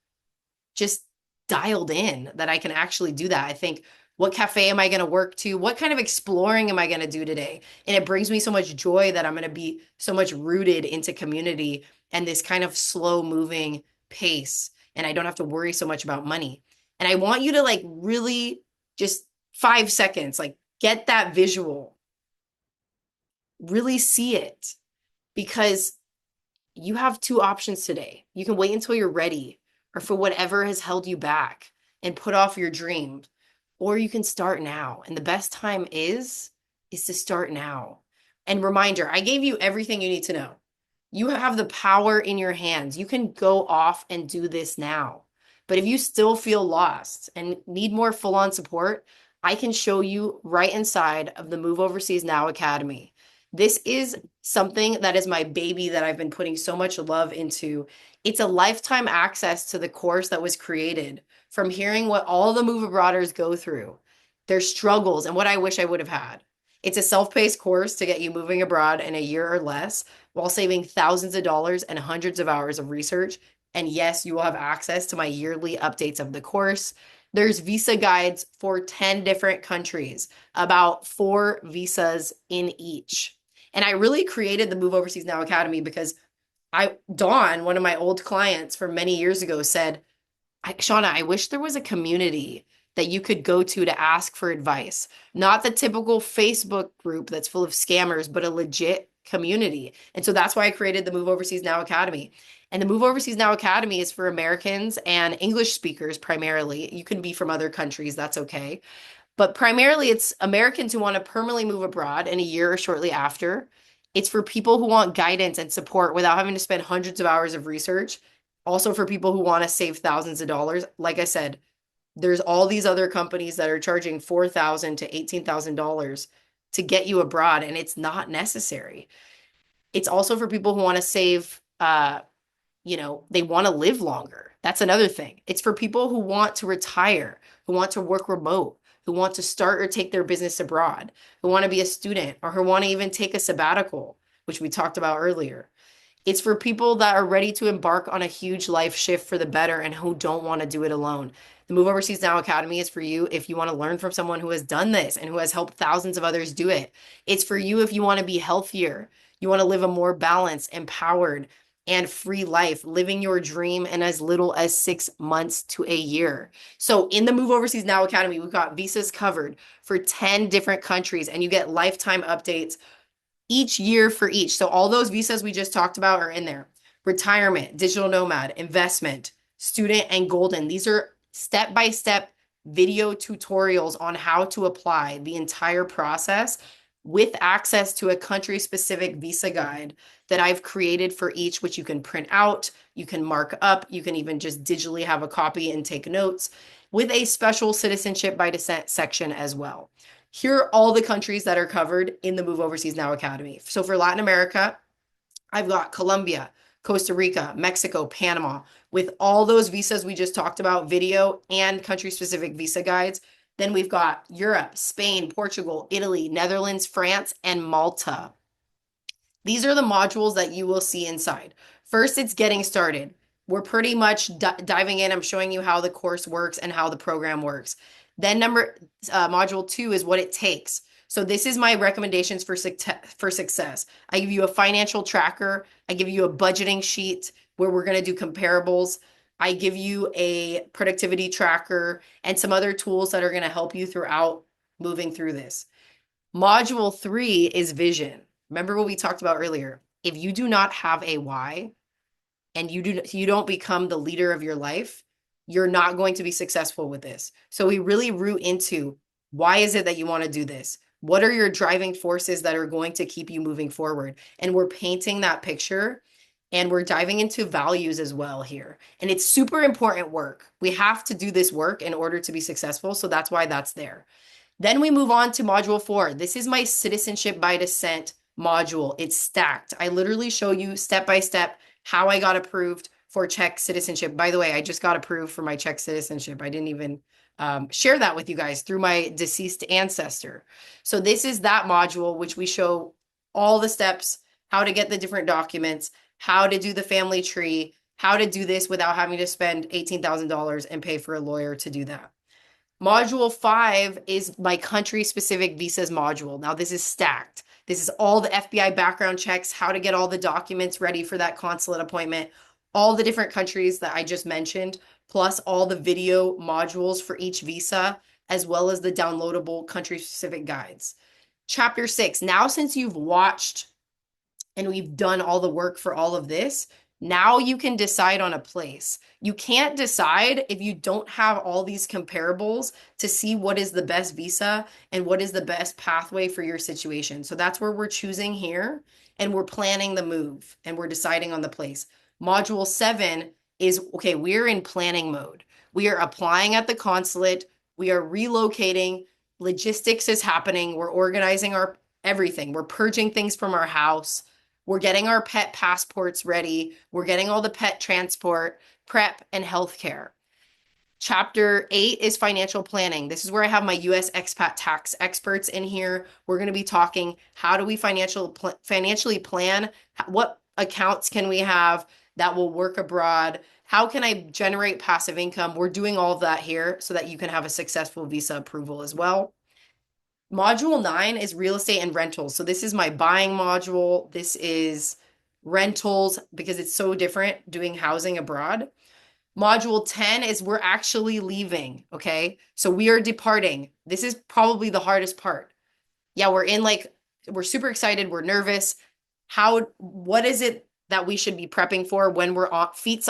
just dialed in that I can actually do that. I think, what cafe am I going to work to? What kind of exploring am I going to do today? And it brings me so much joy that I'm going to be so much rooted into community and this kind of slow moving pace. And I don't have to worry so much about money. And I want you to like really just 5 seconds, like get that visual, really see it because you have two options today. You can wait until you're ready or for whatever has held you back and put off your dreams, or you can start now. And the best time is to start now. And reminder, I gave you everything you need to know. You have the power in your hands. You can go off and do this now. But if you still feel lost and need more full on support, I can show you right inside of the Move Overseas Now Academy. This is something that is my baby that I've been putting so much love into. It's a lifetime access to the course that was created from hearing what all the move abroaders go through, their struggles, and what I wish I would have had. It's a self-paced course to get you moving abroad in a year or less while saving thousands of dollars and hundreds of hours of research. And yes, you will have access to my yearly updates of the course. There's visa guides for 10 different countries, about 4 visas in each. And I really created the Move Overseas Now Academy because Dawn, one of my old clients from many years ago, said, Shauna, I wish there was a community that you could go to ask for advice. Not the typical Facebook group that's full of scammers, but a legit community. And so that's why I created the Move Overseas Now Academy. And the Move Overseas Now Academy is for Americans and English speakers primarily. You can be from other countries, that's okay. But primarily, it's Americans who want to permanently move abroad in a year or shortly after. It's for people who want guidance and support without having to spend hundreds of hours of research. Also, for people who want to save thousands of dollars. Like I said, there's all these other companies that are charging $4,000 to $18,000 to get you abroad, and it's not necessary. It's also for people who want to save, they want to live longer. That's another thing. It's for people who want to retire, who want to work remote, who want to start or take their business abroad, who want to be a student, or who want to even take a sabbatical, which we talked about earlier. It's for people that are ready to embark on a huge life shift for the better and who don't want to do it alone. The Move Overseas Now Academy is for you if you want to learn from someone who has done this and who has helped thousands of others do it. It's for you if you want to be healthier, you want to live a more balanced, empowered, and free life, living your dream in as little as 6 months to a year. So, in the Move Overseas Now Academy, we've got visas covered for 10 different countries, and you get lifetime updates each year for each. So all those visas we just talked about are in there. Retirement, digital nomad, investment, student, and golden. These are step-by-step video tutorials on how to apply the entire process with access to a country-specific visa guide that I've created for each, which you can print out, you can mark up, you can even just digitally have a copy and take notes with a special citizenship by descent section as well. Here are all the countries that are covered in the Move Overseas Now Academy. So for Latin America, I've got Colombia, Costa Rica, Mexico, Panama, with all those visas we just talked about, video and country specific visa guides. Then we've got Europe, Spain, Portugal, Italy, Netherlands, France, and Malta. These are the modules that you will see inside. First, it's getting started. We're pretty much diving in. I'm showing you how the course works and how the program works. Then module 2 is what it takes. So this is my recommendations for success. I give you a financial tracker. I give you a budgeting sheet where we're going to do comparables. I give you a productivity tracker and some other tools that are going to help you throughout moving through this. Module 3 is vision. Remember what we talked about earlier. If you do not have a why and you don't become the leader of your life, you're not going to be successful with this. So we really root into why is it that you want to do this? What are your driving forces that are going to keep you moving forward? And we're painting that picture and we're diving into values as well here. And it's super important work. We have to do this work in order to be successful. So that's why that's there. Then we move on to module 4. This is my citizenship by descent module. It's stacked. I literally show you step by step how I got approved for Czech citizenship. By the way, I just got approved for my Czech citizenship. I didn't even share that with you guys through my deceased ancestor. So this is that module, which we show all the steps, how to get the different documents, how to do the family tree, how to do this without having to spend $18,000 and pay for a lawyer to do that. Module 5 is my country-specific visas module. Now, this is stacked. This is all the FBI background checks, how to get all the documents ready for that consulate appointment, all the different countries that I just mentioned, plus all the video modules for each visa, as well as the downloadable country-specific guides. Chapter 6, now since you've watched and we've done all the work for all of this, Now you can decide on a place. You can't decide if you don't have all these comparables to see what is the best visa and what is the best pathway for your situation. So that's where we're choosing here and we're planning the move and we're deciding on the place. Module 7 is okay, we're in planning mode. We are applying at the consulate, we are relocating, logistics is happening, we're organizing our everything, we're purging things from our house. We're getting our pet passports ready. We're getting all the pet transport, prep, and healthcare. Chapter 8 is financial planning. This is where I have my US expat tax experts in here. We're going to be talking how do we financially plan? What accounts can we have that will work abroad? How can I generate passive income? We're doing all of that here so that you can have a successful visa approval as well. Module 9 is real estate and rentals. So this is my buying module. This is rentals because it's so different doing housing abroad. Module 10 is we're actually leaving. Okay. So we are departing. This is probably the hardest part. Yeah, we're super excited. We're nervous. What is it that we should be prepping for when we're on feet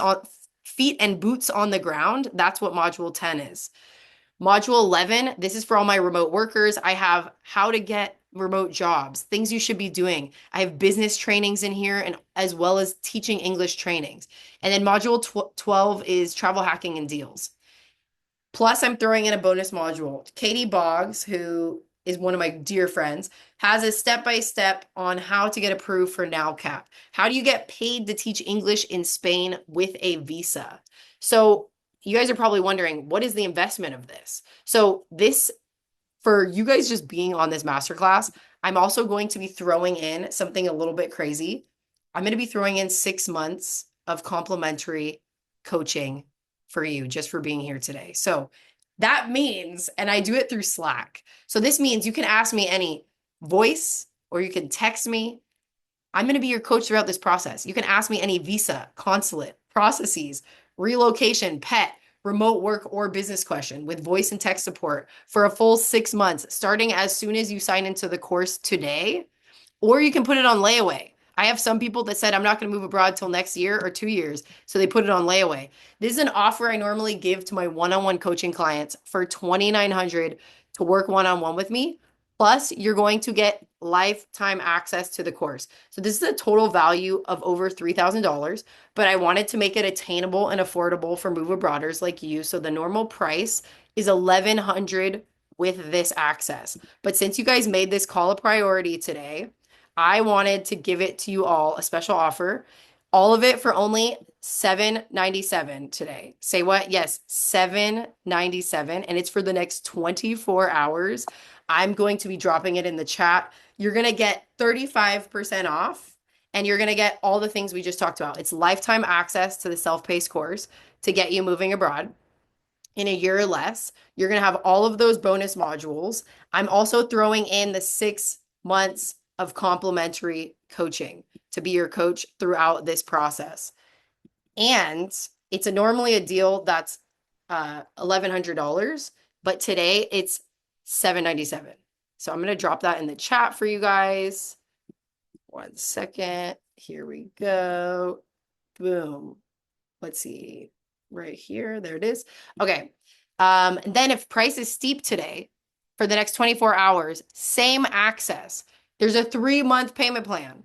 and boots on the ground? That's what module 10 is. Module 11, this is for all my remote workers. I have how to get remote jobs, things you should be doing. I have business trainings in here and as well as teaching English trainings. And then module 12 is travel hacking and deals. Plus, I'm throwing in a bonus module. Katie Boggs, who is one of my dear friends, has a step-by-step on how to get approved for NowCap. How do you get paid to teach English in Spain with a visa? So you guys are probably wondering, what is the investment of this? So this, for you guys just being on this masterclass, I'm also going to be throwing in something a little bit crazy. I'm going to be throwing in 6 months of complimentary coaching for you just for being here today. So that means, and I do it through Slack. So this means you can ask me any voice or you can text me. I'm going to be your coach throughout this process. You can ask me any visa, consulate, processes, relocation, pet, remote work, or business question with voice and text support for a full 6 months, starting as soon as you sign into the course today, or you can put it on layaway. I have some people that said, I'm not going to move abroad till next year or 2 years. So they put it on layaway. This is an offer I normally give to my one-on-one coaching clients for $2,900 to work one-on-one with me. Plus, you're going to get lifetime access to the course. So this is a total value of over $3,000, but I wanted to make it attainable and affordable for move abroaders like you. So the normal price is $1,100 with this access. But since you guys made this call a priority today, I wanted to give it to you all, a special offer. All of it for only $797 today. Say what? Yes, $797, and it's for the next 24 hours. I'm going to be dropping it in the chat. You're going to get 35% off, and you're going to get all the things we just talked about. It's lifetime access to the self-paced course to get you moving abroad in a year or less. You're going to have all of those bonus modules. I'm also throwing in the 6 months of complimentary coaching to be your coach throughout this process. And it's normally a deal that's $1,100, but today it's $797. So I'm going to drop that in the chat for you guys. 1 second. Here we go. Boom. Let's see. Right here. There it is. Okay. And then if price is steep today for the next 24 hours, same access. There's a 3-month payment plan.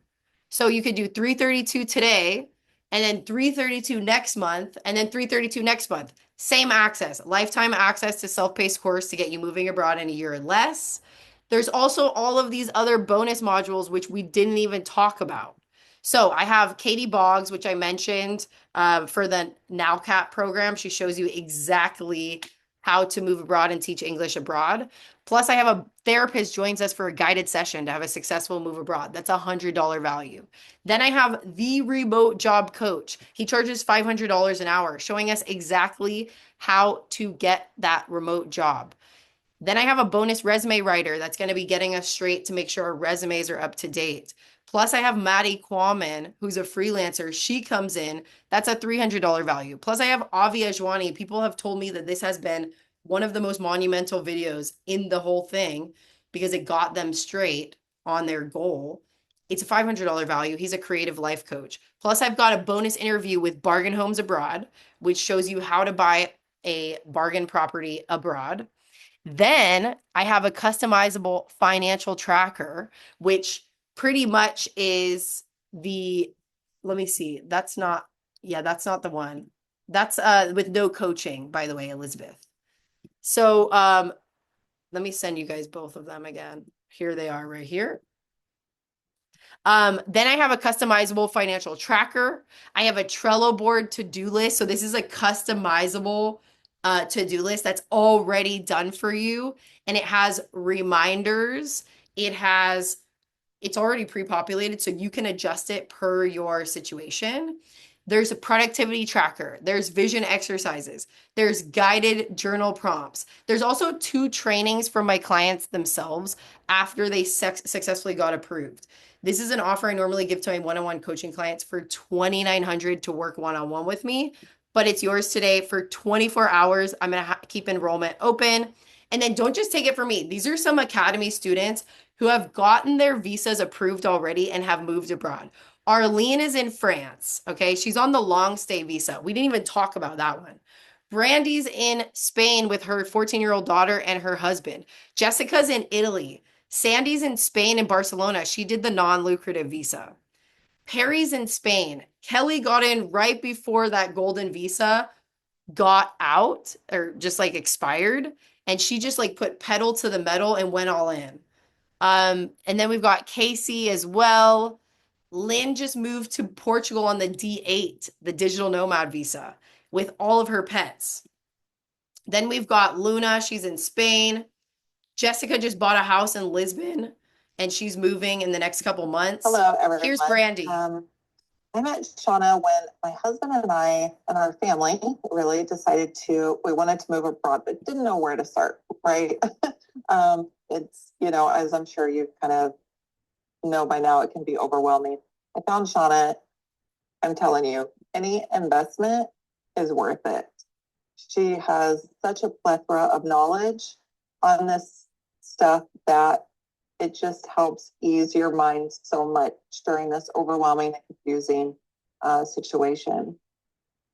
So you could do 332 today and then 332 next month and then 332 next month. Same access, lifetime access to self-paced course to get you moving abroad in a year or less. There's also all of these other bonus modules, which we didn't even talk about. So I have Katie Boggs, which I mentioned for the NowCap program. She shows you exactly how to move abroad and teach English abroad. Plus, I have a therapist joins us for a guided session to have a successful move abroad. That's $100 value. Then I have the remote job coach. He charges $500 an hour, showing us exactly how to get that remote job. Then I have a bonus resume writer that's going to be getting us straight to make sure our resumes are up to date. Plus, I have Maddie Quammen, who's a freelancer. She comes in. That's a $300 value. Plus, I have Avi Ajwani. People have told me that this has been one of the most monumental videos in the whole thing because it got them straight on their goal. It's a $500 value. He's a creative life coach. Plus, I've got a bonus interview with Bargain Homes Abroad, which shows you how to buy a bargain property abroad. Then I have a customizable financial tracker, which pretty much is the, let me see, that's not, yeah, that's not the one. That's with no coaching, by the way, Elizabeth. So let me send you guys both of them again. Here they are right here. Then I have a customizable financial tracker. I have a Trello board to-do list. So this is a customizable to-do list that's already done for you. And it has reminders. It has it's already pre-populated, so you can adjust it per your situation. There's a productivity tracker. There's vision exercises. There's guided journal prompts. There's also 2 trainings for my clients themselves after they successfully got approved. This is an offer I normally give to my one-on-one coaching clients for $2,900 to work one-on-one with me, but it's yours today for 24 hours. I'm going to keep enrollment open. And then don't just take it from me. These are some Academy students who have gotten their visas approved already and have moved abroad. Arlene is in France. Okay. She's on the long stay visa. We didn't even talk about that one. Brandy's in Spain with her 14-year-old daughter and her husband. Jessica's in Italy. Sandy's in Spain and Barcelona. She did the non lucrative visa. Perry's in Spain. Kelly got in right before that golden visa got out or just like expired. And she just like put pedal to the metal and went all in. And then we've got Casey as well. Lynn just moved to Portugal on the D8, the digital nomad visa, with all of her pets. Then we've got Luna, she's in Spain. Jessica just bought a house in Lisbon and she's moving in the next couple months.
Hello, everyone.
Here's Brandy.
I met Shauna when my husband and I and our family really decided we wanted to move abroad, but didn't know where to start, right? It's, as I'm sure you kind of know by now, it can be overwhelming. I found Shauna. I'm telling you, any investment is worth it. She has such a plethora of knowledge on this stuff that it just helps ease your mind so much during this overwhelming and confusing situation.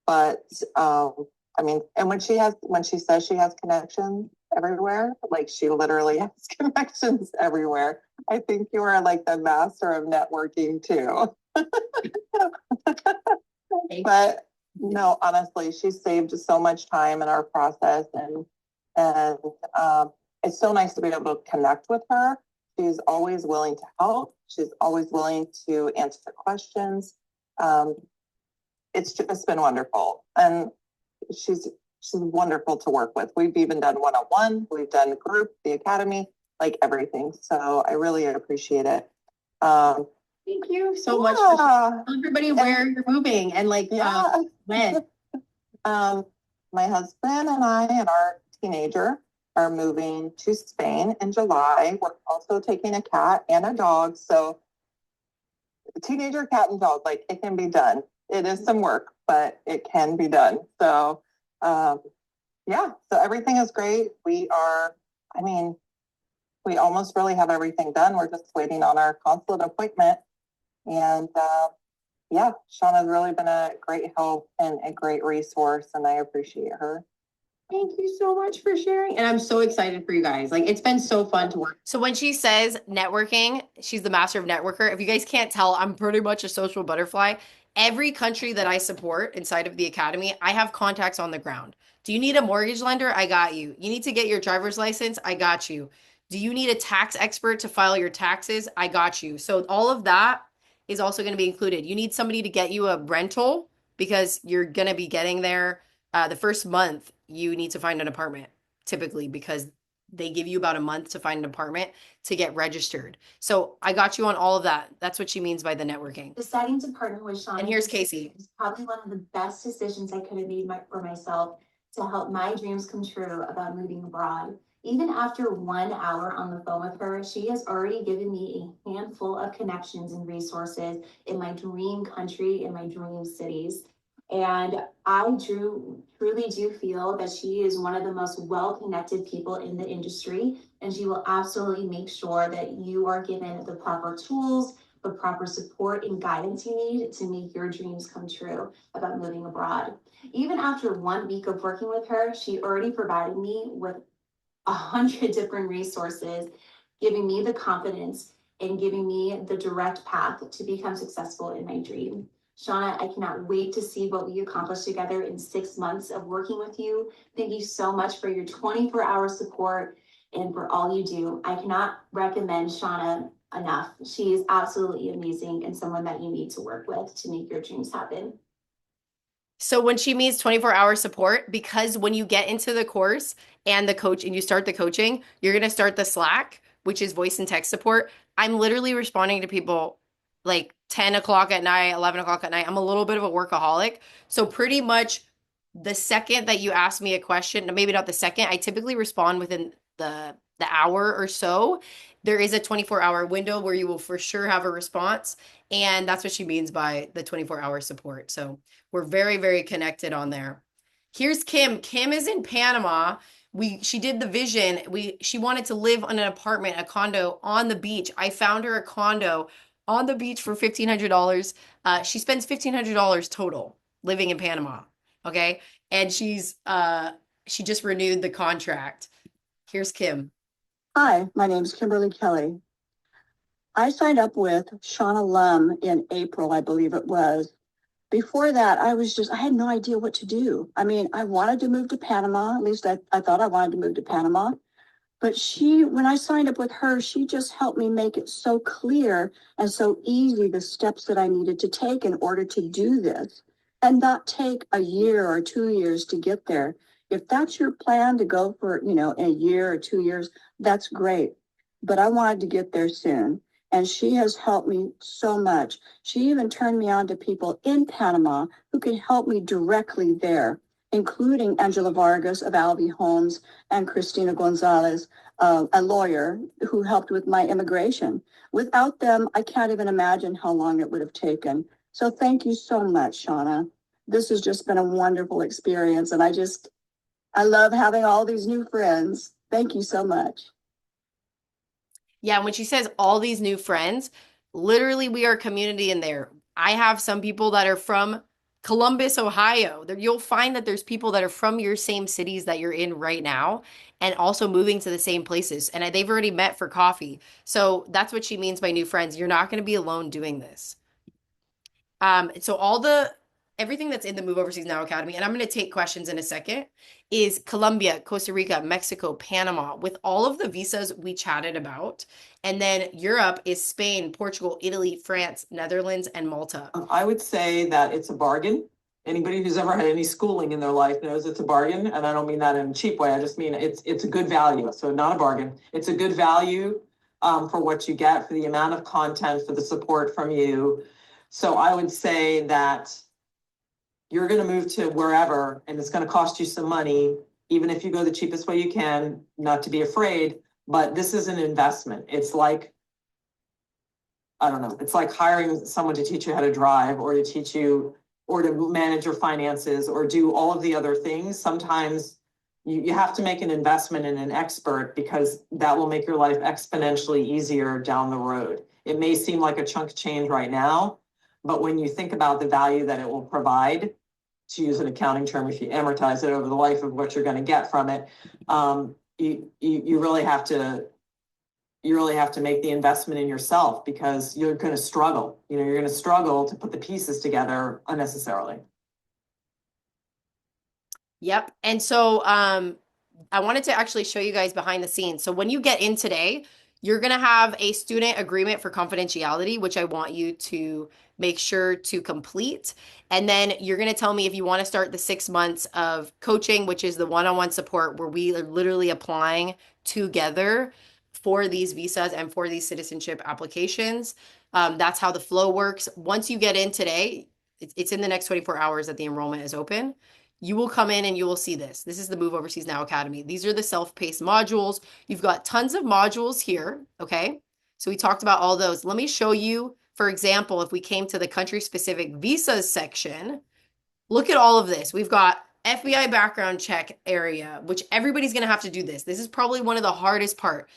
But and when she says she has connections everywhere, like she literally has connections everywhere. I think you are like the master of networking too. But no, honestly, she saved so much time in our process, and it's so nice to be able to connect with her. She's always willing to help. She's always willing to answer questions. It's just been wonderful, and she's wonderful to work with. We've even done one-on-one. We've done group, the academy, like everything. So I really appreciate it.
Thank you so much for telling everybody where you're moving and when.
My husband and I and our teenager are moving to Spain in July. We're also taking a cat and a dog. So teenager, cat, and dog, like it can be done. It is some work, but it can be done. So so everything is great. We almost really have everything done. We're just waiting on our consulate appointment. And Shauna's really been a great help and a great resource, and I appreciate her.
Thank you so much for sharing. And I'm so excited for you guys. Like, it's been so fun to work. So when she says networking, she's the master of networker. If you guys can't tell, I'm pretty much a social butterfly. Every country that I support inside of the academy, I have contacts on the ground. Do you need a mortgage lender? I got you. You need to get your driver's license? I got you. Do you need a tax expert to file your taxes? I got you. So all of that is also going to be included. You need somebody to get you a rental because you're going to be getting there. The first month, you need to find an apartment typically because they give you about a month to find an apartment to get registered. So I got you on all of that. That's what she means by the networking.
Deciding to partner with Shauna.
And here's Casey.
Is probably one of the best decisions I could have made for myself to help my dreams come true about moving abroad. Even after 1 hour on the phone with her, she has already given me a handful of connections and resources in my dream country, in my dream cities. And I truly do feel that she is one of the most well-connected people in the industry, and she will absolutely make sure that you are given the proper tools, the proper support and guidance you need to make your dreams come true about moving abroad. Even after 1 week of working with her, she already provided me with 100 different resources, giving me the confidence and giving me the direct path to become successful in my dream. Shauna, I cannot wait to see what we accomplish together in 6 months of working with you. Thank you so much for your 24-hour support and for all you do. I cannot recommend Shauna enough. She is absolutely amazing and someone that you need to work with to make your dreams happen.
So when she means 24-hour support, because when you get into the course and the coach and you start the coaching, you're going to start the Slack, which is voice and text support. I'm literally responding to people like 10 o'clock at night, 11 o'clock at night. I'm a little bit of a workaholic. So pretty much the second that you ask me a question, maybe not the second, I typically respond within the hour or so. There is a 24-hour window where you will for sure have a response. And that's what she means by the 24-hour support. So we're very, very connected on there. Here's Kim. Kim is in Panama. She did the vision. She wanted to live in an apartment, a condo on the beach. I found her a condo on the beach for $1,500. She spends $1,500 total living in Panama. Okay. And she just renewed the contract. Here's Kim.
Hi, my name is Kimberly Kelly. I signed up with Shauna Lum in April, I believe it was. Before that, I had no idea what to do. I mean, I wanted to move to Panama. At least I thought I wanted to move to Panama. But when I signed up with her, she just helped me make it so clear and so easy the steps that I needed to take in order to do this and not take a year or 2 years to get there. If that's your plan to go for, a year or 2 years, that's great. But I wanted to get there soon. And she has helped me so much. She even turned me on to people in Panama who can help me directly there, including Angela Vargas of Alvey Homes and Christina Gonzalez, a lawyer who helped with my immigration. Without them, I can't even imagine how long it would have taken. So thank you so much, Shauna. This has just been a wonderful experience. And I love having all these new friends. Thank you so much.
Yeah, when she says all these new friends, literally we are a community in there. I have some people that are from Columbus, Ohio. You'll find that there's people that are from your same cities that you're in right now and also moving to the same places. And they've already met for coffee. So that's what she means by new friends. You're not going to be alone doing this. So everything that's in the Move Overseas Now Academy, and I'm going to take questions in a second, is Colombia, Costa Rica, Mexico, Panama, with all of the visas we chatted about. And then Europe is Spain, Portugal, Italy, France, Netherlands, and Malta.
I would say that it's a bargain. Anybody who's ever had any schooling in their life knows it's a bargain. And I don't mean that in a cheap way. I just mean it's a good value. So not a bargain. It's a good value for what you get, for the amount of content, for the support from you. So I would say that you're going to move to wherever, and it's going to cost you some money, even if you go the cheapest way you can, not to be afraid. But this is an investment. It's like, I don't know, it's like hiring someone to teach you how to drive or to teach you or to manage your finances or do all of the other things. Sometimes you have to make an investment in an expert because that will make your life exponentially easier down the road. It may seem like a chunk of change right now, but when you think about the value that it will provide, to use an accounting term, if you amortize it over the life of what you're going to get from it, you really have to make the investment in yourself because you're going to struggle. You're going to struggle to put the pieces together unnecessarily.
Yep. And so I wanted to actually show you guys behind the scenes. So when you get in today, you're going to have a student agreement for confidentiality, which I want you to make sure to complete. And then you're going to tell me if you want to start the 6 months of coaching, which is the one-on-one support where we are literally applying together for these visas and for these citizenship applications. That's how the flow works. Once you get in today, it's in the next 24 hours that the enrollment is open. You will come in and you will see this. This is the Move Overseas Now Academy. These are the self-paced modules. You've got tons of modules here, okay? So we talked about all those. Let me show you, for example, if we came to the country-specific visas section, look at all of this. We've got FBI background check area, which everybody's going to have to do this. This is probably one of the hardest part.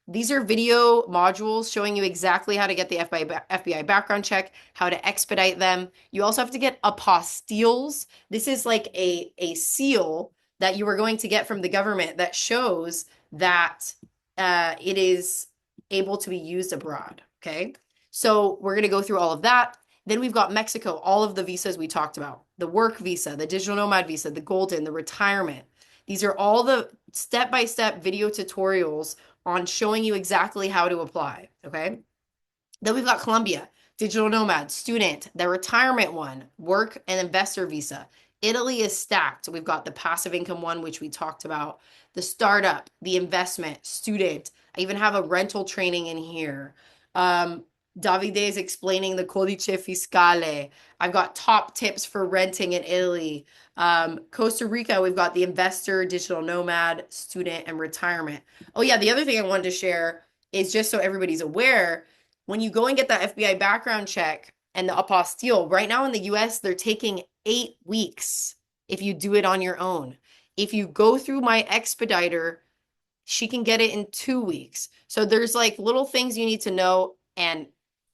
These are video modules showing you exactly how to get the FBI background check, how to expedite them. You also have to get apostilles. This is like a seal that you are going to get from the government that shows that it is able to be used abroad. Okay. So we're going to go through all of that. Then we've got Mexico, all of the visas we talked about, the work visa, the digital nomad visa, the golden, the retirement. These are all the step-by-step video tutorials on showing you exactly how to apply. Okay. Then we've got Colombia, digital nomad, student, the retirement one, work and investor visa. Italy is stacked. We've got the passive income one, which we talked about, the startup, the investment, student. I even have a rental training in here. Davide is explaining the codice fiscale. I've got top tips for renting in Italy. Costa Rica, we've got the investor, digital nomad, student, and retirement. Oh, yeah, the other thing I wanted to share is just so everybody's aware, when you go and get that FBI background check and the apostille, right now in the US, they're taking 8 weeks if you do it on your own. If you go through my expediter, she can get it in 2 weeks. So there's like little things you need to know and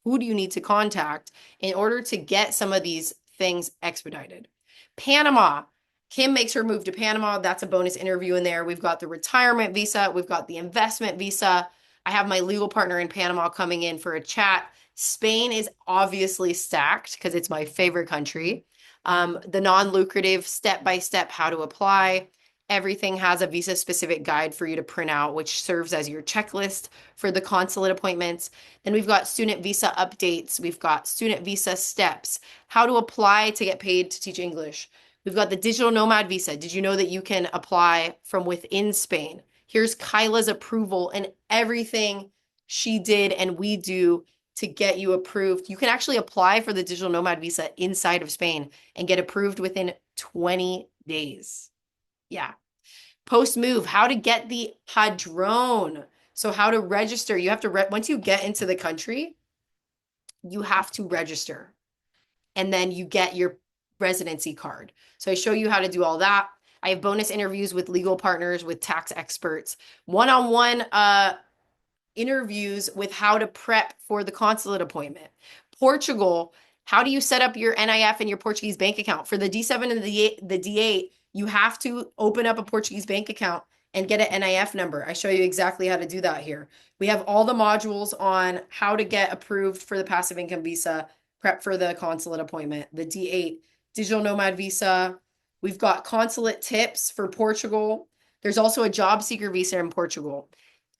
who do you need to contact in order to get some of these things expedited. Panama. Kim makes her move to Panama. That's a bonus interview in there. We've got the retirement visa. We've got the investment visa. I have my legal partner in Panama coming in for a chat. Spain is obviously stacked because it's my favorite country. The non-lucrative step-by-step how to apply. Everything has a visa specific guide for you to print out, which serves as your checklist for the consulate appointments. Then we've got student visa updates. We've got student visa steps, how to apply to get paid to teach English. We've got the digital nomad visa. Did you know that you can apply from within Spain? Here's Kyla's approval and everything she did and we do to get you approved. You can actually apply for the digital nomad visa inside of Spain and get approved within 20 days. Yeah. Post move, how to get the padrone. So how to register. You have to, once you get into the country, you have to register. And then you get your residency card. So I show you how to do all that. I have bonus interviews with legal partners, with tax experts, one-on-one interviews with how to prep for the consulate appointment. Portugal, how do you set up your NIF and your Portuguese bank account? For the D7 and the D8, you have to open up a Portuguese bank account and get an NIF number. I show you exactly how to do that here. We have all the modules on how to get approved for the passive income visa, prep for the consulate appointment, the D8, digital nomad visa. We've got consulate tips for Portugal. There's also a job seeker visa in Portugal.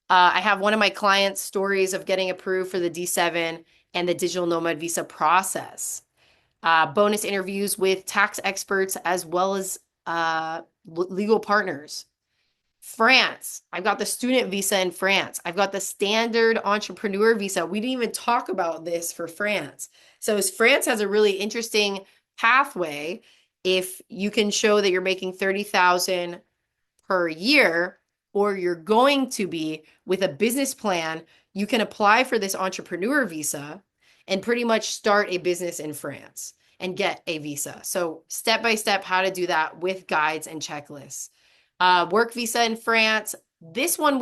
I have one of my clients' stories of getting approved for the D7 and the digital nomad visa process. Bonus interviews with tax experts as well as legal partners. France, I've got the student visa in France. I've got the standard entrepreneur visa. We didn't even talk about this for France. So France has a really interesting pathway. If you can show that you're making 30,000 per year, or you're going to be with a business plan, you can apply for this entrepreneur visa and pretty much start a business in France and get a visa. So step by step, how to do that with guides and checklists. Work visa in France. This one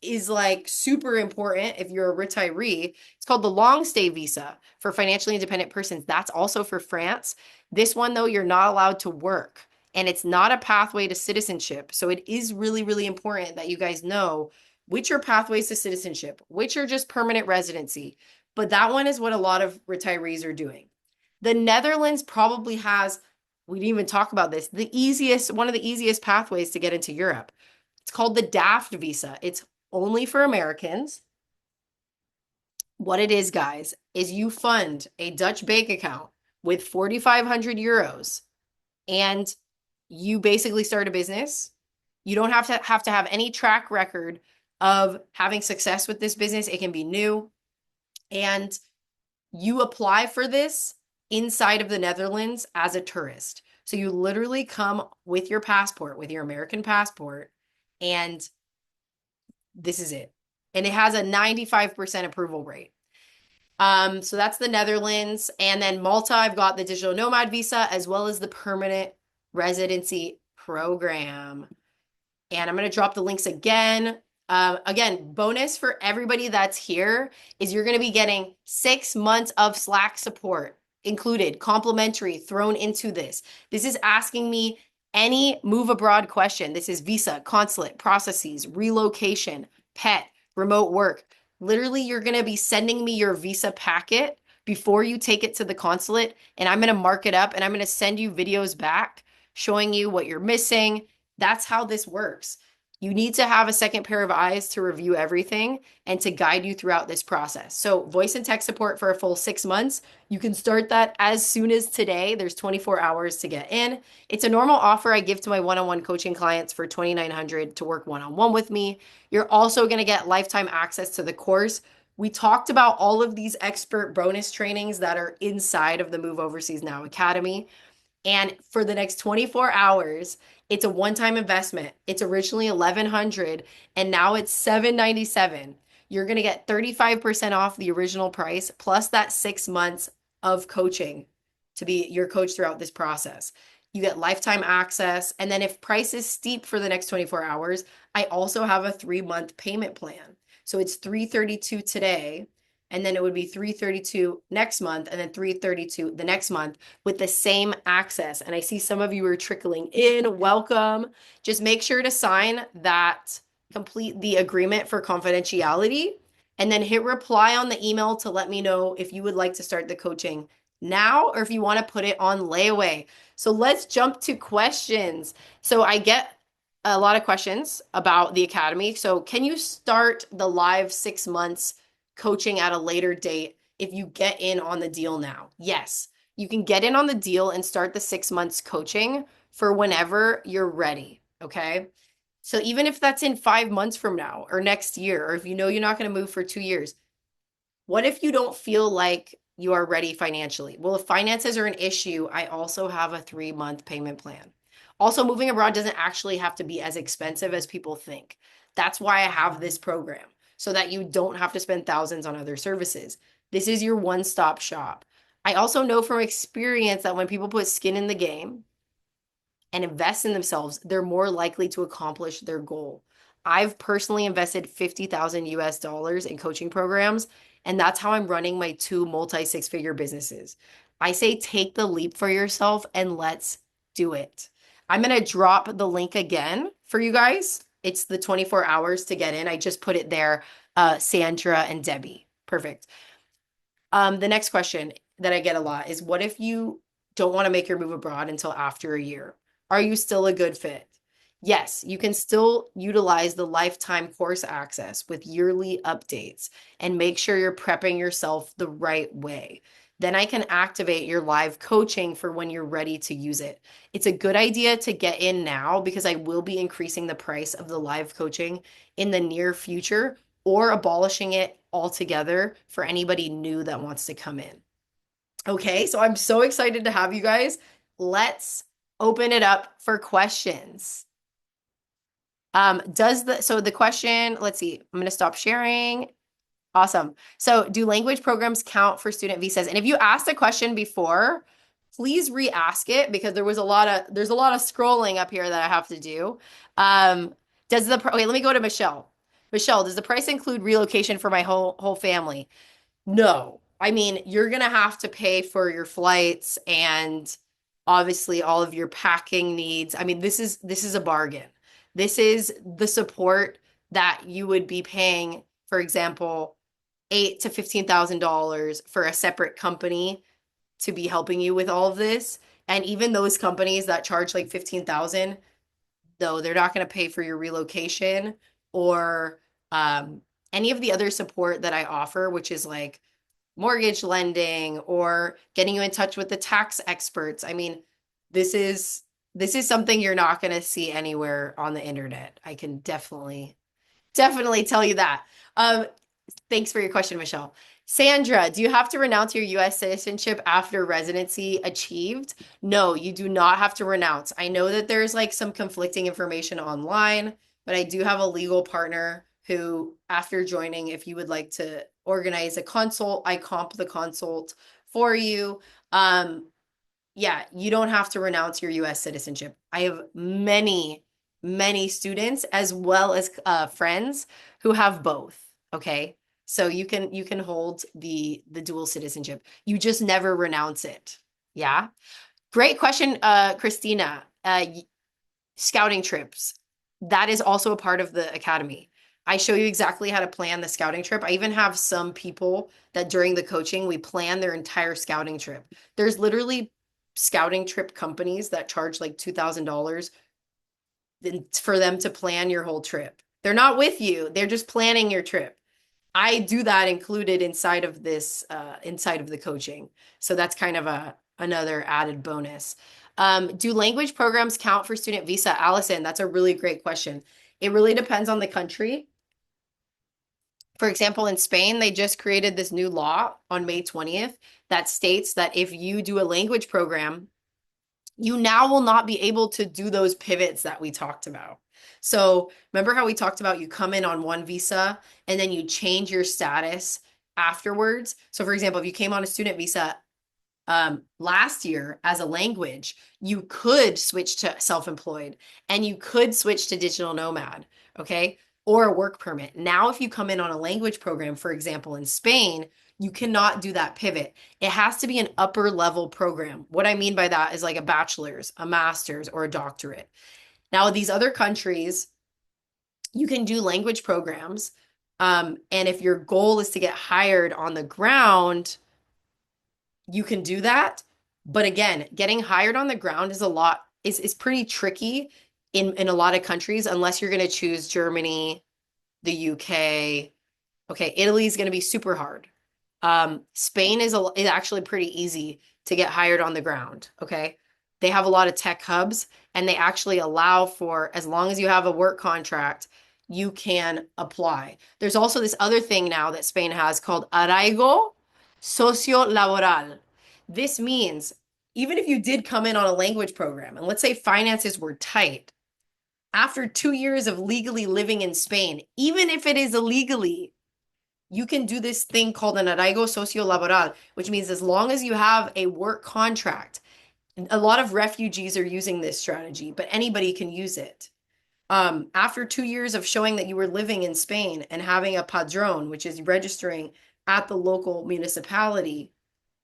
is like super important if you're a retiree. It's called the long stay visa for financially independent persons. That's also for France. This one though, you're not allowed to work and it's not a pathway to citizenship. So it is really, really important that you guys know which are pathways to citizenship, which are just permanent residency. But that one is what a lot of retirees are doing. The Netherlands probably has, we didn't even talk about this, one of the easiest pathways to get into Europe. It's called the DAFT visa. It's only for Americans. What it is, guys, is you fund a Dutch bank account with 4,500 euros and you basically start a business. You don't have to have any track record of having success with this business. It can be new. And you apply for this inside of the Netherlands as a tourist. So you literally come with your passport, with your American passport, and this is it. And it has a 95% approval rate. So that's the Netherlands. And then Malta, I've got the digital nomad visa as well as the permanent residency program. And I'm going to drop the links again. Again, bonus for everybody that's here is you're going to be getting 6 months of Slack support included, complimentary, thrown into this. This is asking me any move abroad question. This is visa, consulate, processes, relocation, pet, remote work. Literally, you're going to be sending me your visa packet before you take it to the consulate, and I'm going to mark it up and I'm going to send you videos back showing you what you're missing. That's how this works. You need to have a second pair of eyes to review everything and to guide you throughout this process. So, voice and text support for a full 6 months. You can start that as soon as today. There's 24 hours to get in. It's a normal offer I give to my one-on-one coaching clients for $2,900 to work one-on-one with me. You're also going to get lifetime access to the course. We talked about all of these expert bonus trainings that are inside of the Move Overseas Now Academy. And for the next 24 hours, it's a one-time investment. It's originally 1,100 and now it's 797. You're going to get 35% off the original price plus that 6 months of coaching to be your coach throughout this process. You get lifetime access. And then if price is steep for the next 24 hours, I also have a 3-month payment plan. So it's 332 today, and then it would be 332 next month, and then 332 the next month with the same access. And I see some of you are trickling in. Welcome. Just make sure to sign that, complete the agreement for confidentiality, and then hit reply on the email to let me know if you would like to start the coaching now or if you want to put it on layaway. So let's jump to questions. So I get a lot of questions about the academy. So can you start the live 6 months coaching at a later date if you get in on the deal now? Yes, you can get in on the deal and start the 6 months coaching for whenever you're ready. Okay. So even if that's in 5 months from now or next year, or if you know you're not going to move for 2 years, what if you don't feel like you are ready financially? Well, if finances are an issue, I also have a 3-month payment plan. Also, moving abroad doesn't actually have to be as expensive as people think. That's why I have this program, so that you don't have to spend thousands on other services. This is your one-stop shop. I also know from experience that when people put skin in the game and invest in themselves, they're more likely to accomplish their goal. I've personally invested 50,000 US dollars in coaching programs, and that's how I'm running my 2 multi-6-figure businesses. I say take the leap for yourself and let's do it. I'm going to drop the link again for you guys. It's the 24 hours to get in. I just put it there, Sandra and Debbie. Perfect. The next question that I get a lot is, what if you don't want to make your move abroad until after a year? Are you still a good fit? Yes, you can still utilize the lifetime course access with yearly updates and make sure you're prepping yourself the right way. Then I can activate your live coaching for when you're ready to use it. It's a good idea to get in now because I will be increasing the price of the live coaching in the near future or abolishing it altogether for anybody new that wants to come in. Okay, so I'm so excited to have you guys. Let's open it up for questions. So the question, let's see, I'm going to stop sharing. Awesome. So do language programs count for student visas? And if you asked a question before, please re-ask it because there's a lot of scrolling up here that I have to do. Okay, let me go to Michelle. Michelle, does the price include relocation for my whole family? No. I mean, you're gonna have to pay for your flights and obviously all of your packing needs. I mean, this is a bargain. This is the support that you would be paying, for example, $8,000 to $15,000 for a separate company to be helping you with all of this. And even those companies that charge like 15,000, though, they're not going to pay for your relocation or any of the other support that I offer, which is like mortgage lending or getting you in touch with the tax experts. I mean, this is something you're not going to see anywhere on the internet. I can definitely tell you that. Thanks for your question, Michelle. Sandra, do you have to renounce your US citizenship after residency achieved? No, you do not have to renounce. I know that there's like some conflicting information online, but I do have a legal partner who, after joining, if you would like to organize a consult, I comp the consult for you. Yeah, you don't have to renounce your US citizenship. I have many many students as well as friends who have both. Okay. So you can hold the dual citizenship. You just never renounce it. Yeah. Great question, Christina. Scouting trips. That is also a part of the academy. I show you exactly how to plan the scouting trip. I even have some people that during the coaching, we plan their entire scouting trip. There's literally scouting trip companies that charge like $2,000 for them to plan your whole trip. They're not with you, they're just planning your trip. I do that included inside of this, inside of the coaching. So that's kind of another added bonus. Do language programs count for student visa? Allison, that's a really great question. It really depends on the country. For example, in Spain, they just created this new law on May 20th that states that if you do a language program, you now will not be able to do those pivots that we talked about. So remember how we talked about you come in on one visa and then you change your status afterwards? So for example, if you came on a student visa last year as a language, you could switch to self-employed and you could switch to digital nomad, okay? Or a work permit. Now, if you come in on a language program, for example, in Spain, you cannot do that pivot. It has to be an upper level program. What I mean by that is like a bachelor's, a master's, or a doctorate. Now, these other countries, you can do language programs. And if your goal is to get hired on the ground, you can do that. But again, getting hired on the ground is a lot, is pretty tricky in a lot of countries unless you're going to choose Germany, the UK. Okay, Italy is going to be super hard. Spain is actually pretty easy to get hired on the ground. Okay, they have a lot of tech hubs, and they actually allow for as long as you have a work contract, you can apply. There's also this other thing now that Spain has called arraigo socio-laboral. This means even if you did come in on a language program, and let's say finances were tight, after 2 years of legally living in Spain, even if it is illegally, you can do this thing called an arraigo socio-laboral, which means as long as you have a work contract, a lot of refugees are using this strategy, but anybody can use it. After 2 years of showing that you were living in Spain and having a padrón, which is registering at the local municipality,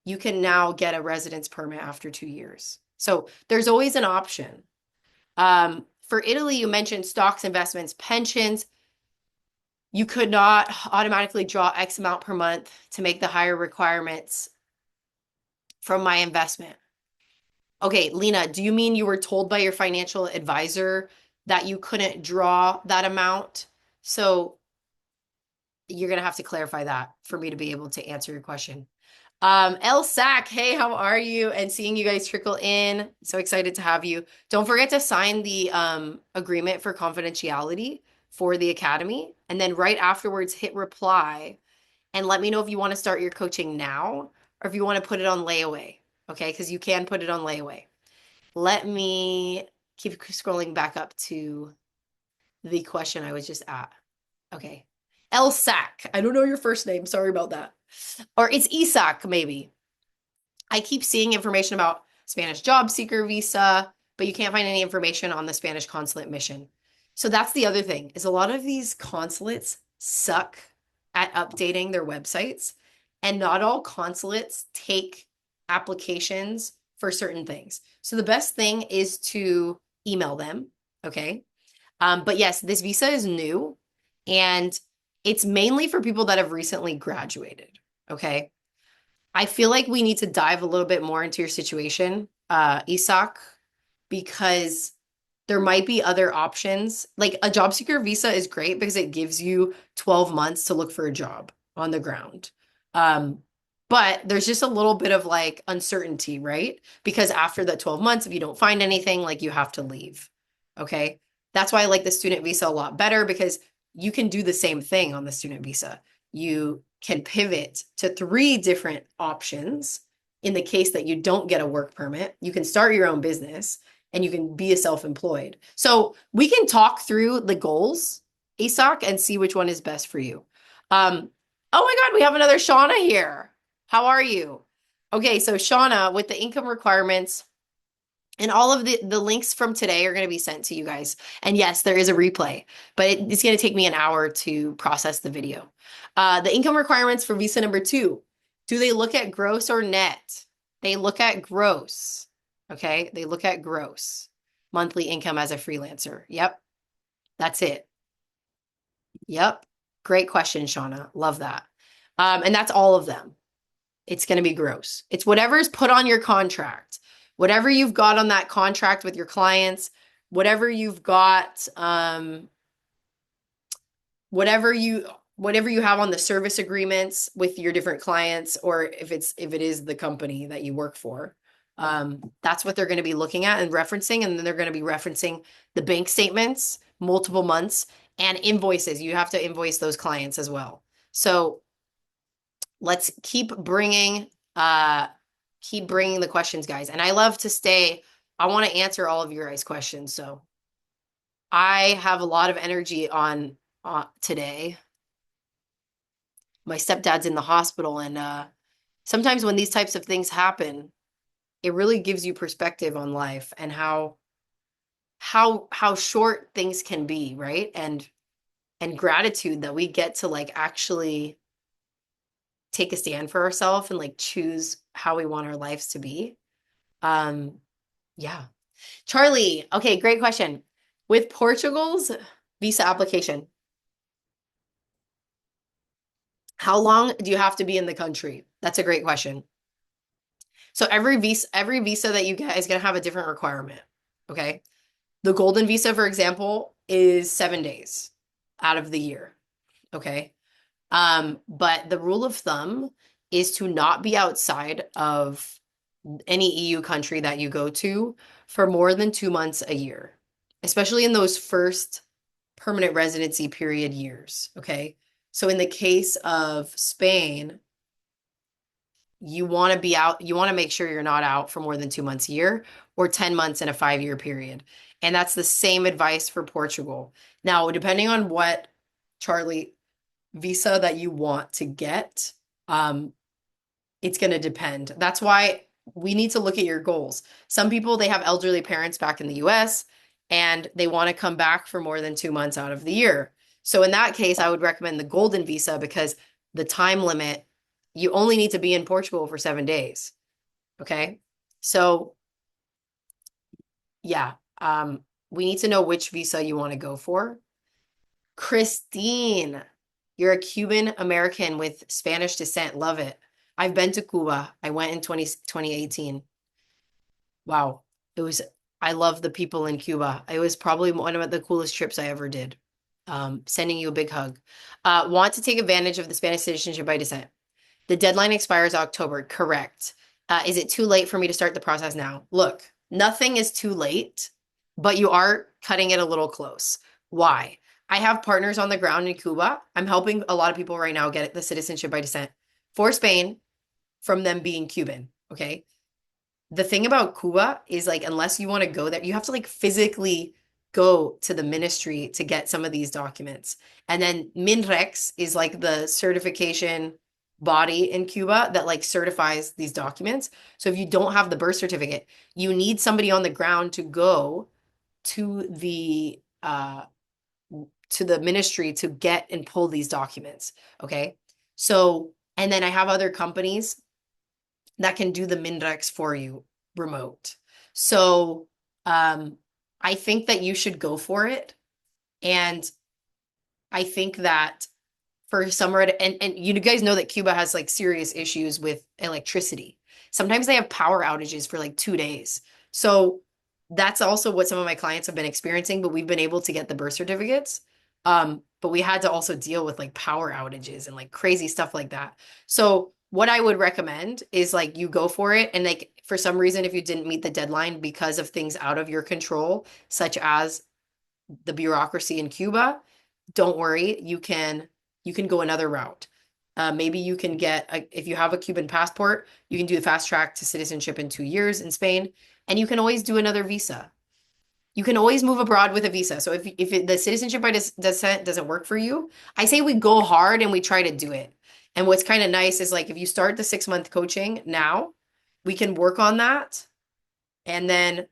you can now get a residence permit after 2 years. So there's always an option. For Italy, you mentioned stocks, investments, pensions. You could not automatically draw X amount per month to make the higher requirements from my investment. Okay, Lena, do you mean you were told by your financial advisor that you couldn't draw that amount? So you're going to have to clarify that for me to be able to answer your question. El Sac, hey, how are you? And seeing you guys trickle in. So excited to have you. Don't forget to sign the agreement for confidentiality for the academy. And then right afterwards, hit reply and let me know if you want to start your coaching now or if you want to put it on layaway. Okay, because you can put it on layaway. Let me keep scrolling back up to the question I was just at. Okay. El Sac. I don't know your first name. Sorry about that. Or it's Isak, maybe. I keep seeing information about Spanish job seeker visa, but you can't find any information on the Spanish consulate mission. So that's the other thing, is a lot of these consulates suck at updating their websites, and not all consulates take applications for certain things. So the best thing is to email them, okay? But yes, this visa is new, and it's mainly for people that have recently graduated, okay? I feel like we need to dive a little bit more into your situation, Isak, because there might be other options. Like a job seeker visa is great because it gives you 12 months to look for a job on the ground. Um, but there's just a little bit of like uncertainty, right? Because after the 12 months, if you don't find anything, like you have to leave. Okay. That's why I like the student visa a lot better because you can do the same thing on the student visa. You can pivot to 3 different options in the case that you don't get a work permit. You can start your own business and you can be a self-employed. So we can talk through the goals, Isak, and see which one is best for you. Oh my God, we have another Shauna here. How are you? Okay, so Shauna, with the income requirements, And all of the links from today are going to be sent to you guys. And yes, there is a replay, but it's going to take me an hour to process the video. The income requirements for visa number 2. Do they look at gross or net? They look at gross. Okay. They look at gross monthly income as a freelancer. Yep. That's it. Yep. Great question, Shauna. Love that. And that's all of them. It's going to be gross. It's whatever's put on your contract, whatever you've got on that contract with your clients, whatever you've got, whatever you have on the service agreements with your different clients, or if it is the company that you work for. That's what they're going to be looking at and referencing, and then they're going to be referencing the bank statements, multiple months, and invoices. You have to invoice those clients as well. So let's keep bringing the questions, guys. And I love to stay. I want to answer all of your guys' questions. So I have a lot of energy on today. My stepdad's in the hospital, and sometimes when these types of things happen, it really gives you perspective on life and how short things can be, right? And gratitude that we get to like actually take a stand for ourselves and like choose how we want our lives to be. Yeah. Charlie, okay, great question. With Portugal's visa application, how long do you have to be in the country? That's a great question. So every visa that you get is going to have a different requirement. Okay. The golden visa, for example, is 7 days out of the year. Okay. But the rule of thumb is to not be outside of any EU country that you go to for more than 2 months a year, especially in those first permanent residency period years. Okay. So in the case of Spain, you want to be out, you want to make sure you're not out for more than 2 months a year or 10 months in a 5-year period. And that's the same advice for Portugal. Now, depending on what, Charlie, visa that you want to get, it's going to depend. That's why we need to look at your goals. Some people, they have elderly parents back in the US and they want to come back for more than 2 months out of the year. So in that case, I would recommend the golden visa because the time limit, you only need to be in Portugal for 7 days. Okay. So yeah, we need to know which visa you want to go for. Christine, you're a Cuban American with Spanish descent. Love it. I've been to Cuba. I went in 2018. Wow. I love the people in Cuba. It was probably one of the coolest trips I ever did. Sending you a big hug. Want to take advantage of the Spanish citizenship by descent. The deadline expires October. Correct. Is it too late for me to start the process now? Look, nothing is too late, but you are cutting it a little close. Why? I have partners on the ground in Cuba. I'm helping a lot of people right now get the citizenship by descent for Spain from them being Cuban. Okay. The thing about Cuba is like, unless you want to go there, you have to like physically go to the ministry to get some of these documents. And then MINREX is like the certification body in Cuba that like certifies these documents. So if you don't have the birth certificate, you need somebody on the ground to go to the ministry to get and pull these documents. Okay. So, and then I have other companies that can do the MINREX for you remote. So, I think that you should go for it. And I think that for summer, and you guys know that Cuba has like serious issues with electricity. Sometimes they have power outages for like 2 days. So that's also what some of my clients have been experiencing, but we've been able to get the birth certificates. But we had to also deal with like power outages and like crazy stuff like that. So what I would recommend is like you go for it. And like for some reason, if you didn't meet the deadline because of things out of your control, such as the bureaucracy in Cuba, don't worry, you can go another route. Maybe you can if you have a Cuban passport, you can do the fast track to citizenship in 2 years in Spain, and you can always do another visa. You can always move abroad with a visa. So if the citizenship by descent doesn't work for you, I say we go hard and we try to do it. And what's kind of nice is like if you start the 6-month coaching now, we can work on that. And then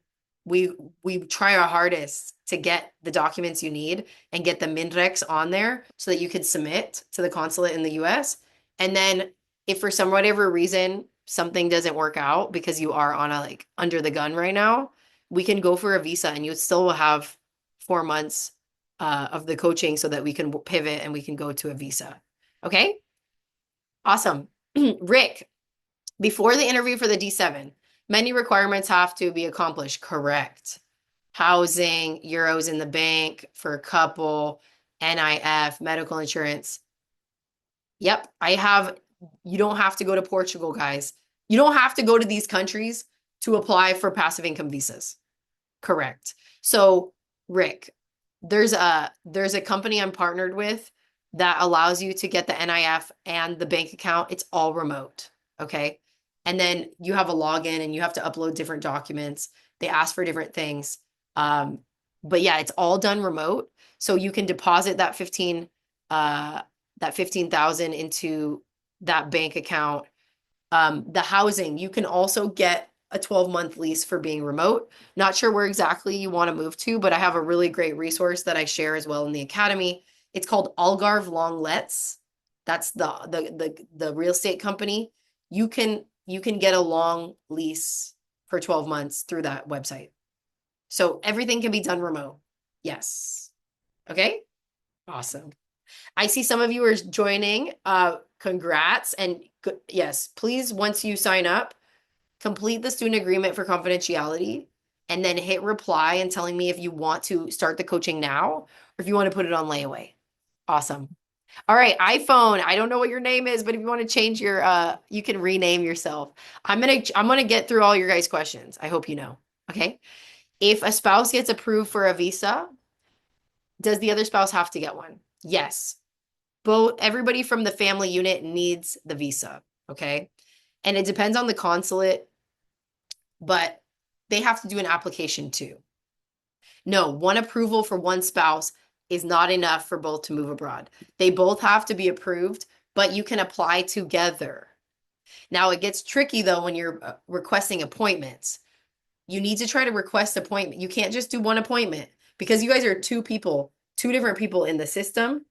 we we try our hardest to get the documents you need and get the MINREX on there so that you can submit to the consulate in the US. And then if for some whatever reason something doesn't work out because you are on a like under the gun right now, we can go for a visa and you still will have 4 months of the coaching so that we can pivot and we can go to a visa. Okay? Awesome. Rick, before the interview for the D7, many requirements have to be accomplished. Correct. Housing, euros in the bank for a couple, NIF, medical insurance. Yep, you don't have to go to Portugal, guys. You don't have to go to these countries to apply for passive income visas. Correct. So, Rick, there's a company I'm partnered with that allows you to get the NIF and the bank account. It's all remote. Okay. And then you have a login and you have to upload different documents. They ask for different things. Um, but yeah, it's all done remote. So you can deposit that 15,000 into that bank account. The housing, you can also get a 12-month lease for being remote. Not sure where exactly you want to move to, but I have a really great resource that I share as well in the academy. It's called Algarve Long Lets. That's the real estate company. You can get a long lease for 12 months through that website. So everything can be done remote. Yes. Okay. Awesome. I see some of you are joining. Congrats. And yes, please, once you sign up, complete the student agreement for confidentiality and then hit reply and telling me if you want to start the coaching now or if you want to put it on layaway. Awesome. All right, iPhone. I don't know what your name is, but if you want to change your you can rename yourself. I'm gonna get through all your guys' questions. I hope you know. Okay. If a spouse gets approved for a visa, does the other spouse have to get one? Yes. Everybody from the family unit needs the visa. Okay. And it depends on the consulate, but they have to do an application too. No, one approval for one spouse is not enough for both to move abroad. They both have to be approved, but you can apply together. Now, it gets tricky though when you're requesting appointments. You need to try to request appointment. You can't just do one appointment because you guys are two people, two different people in the system.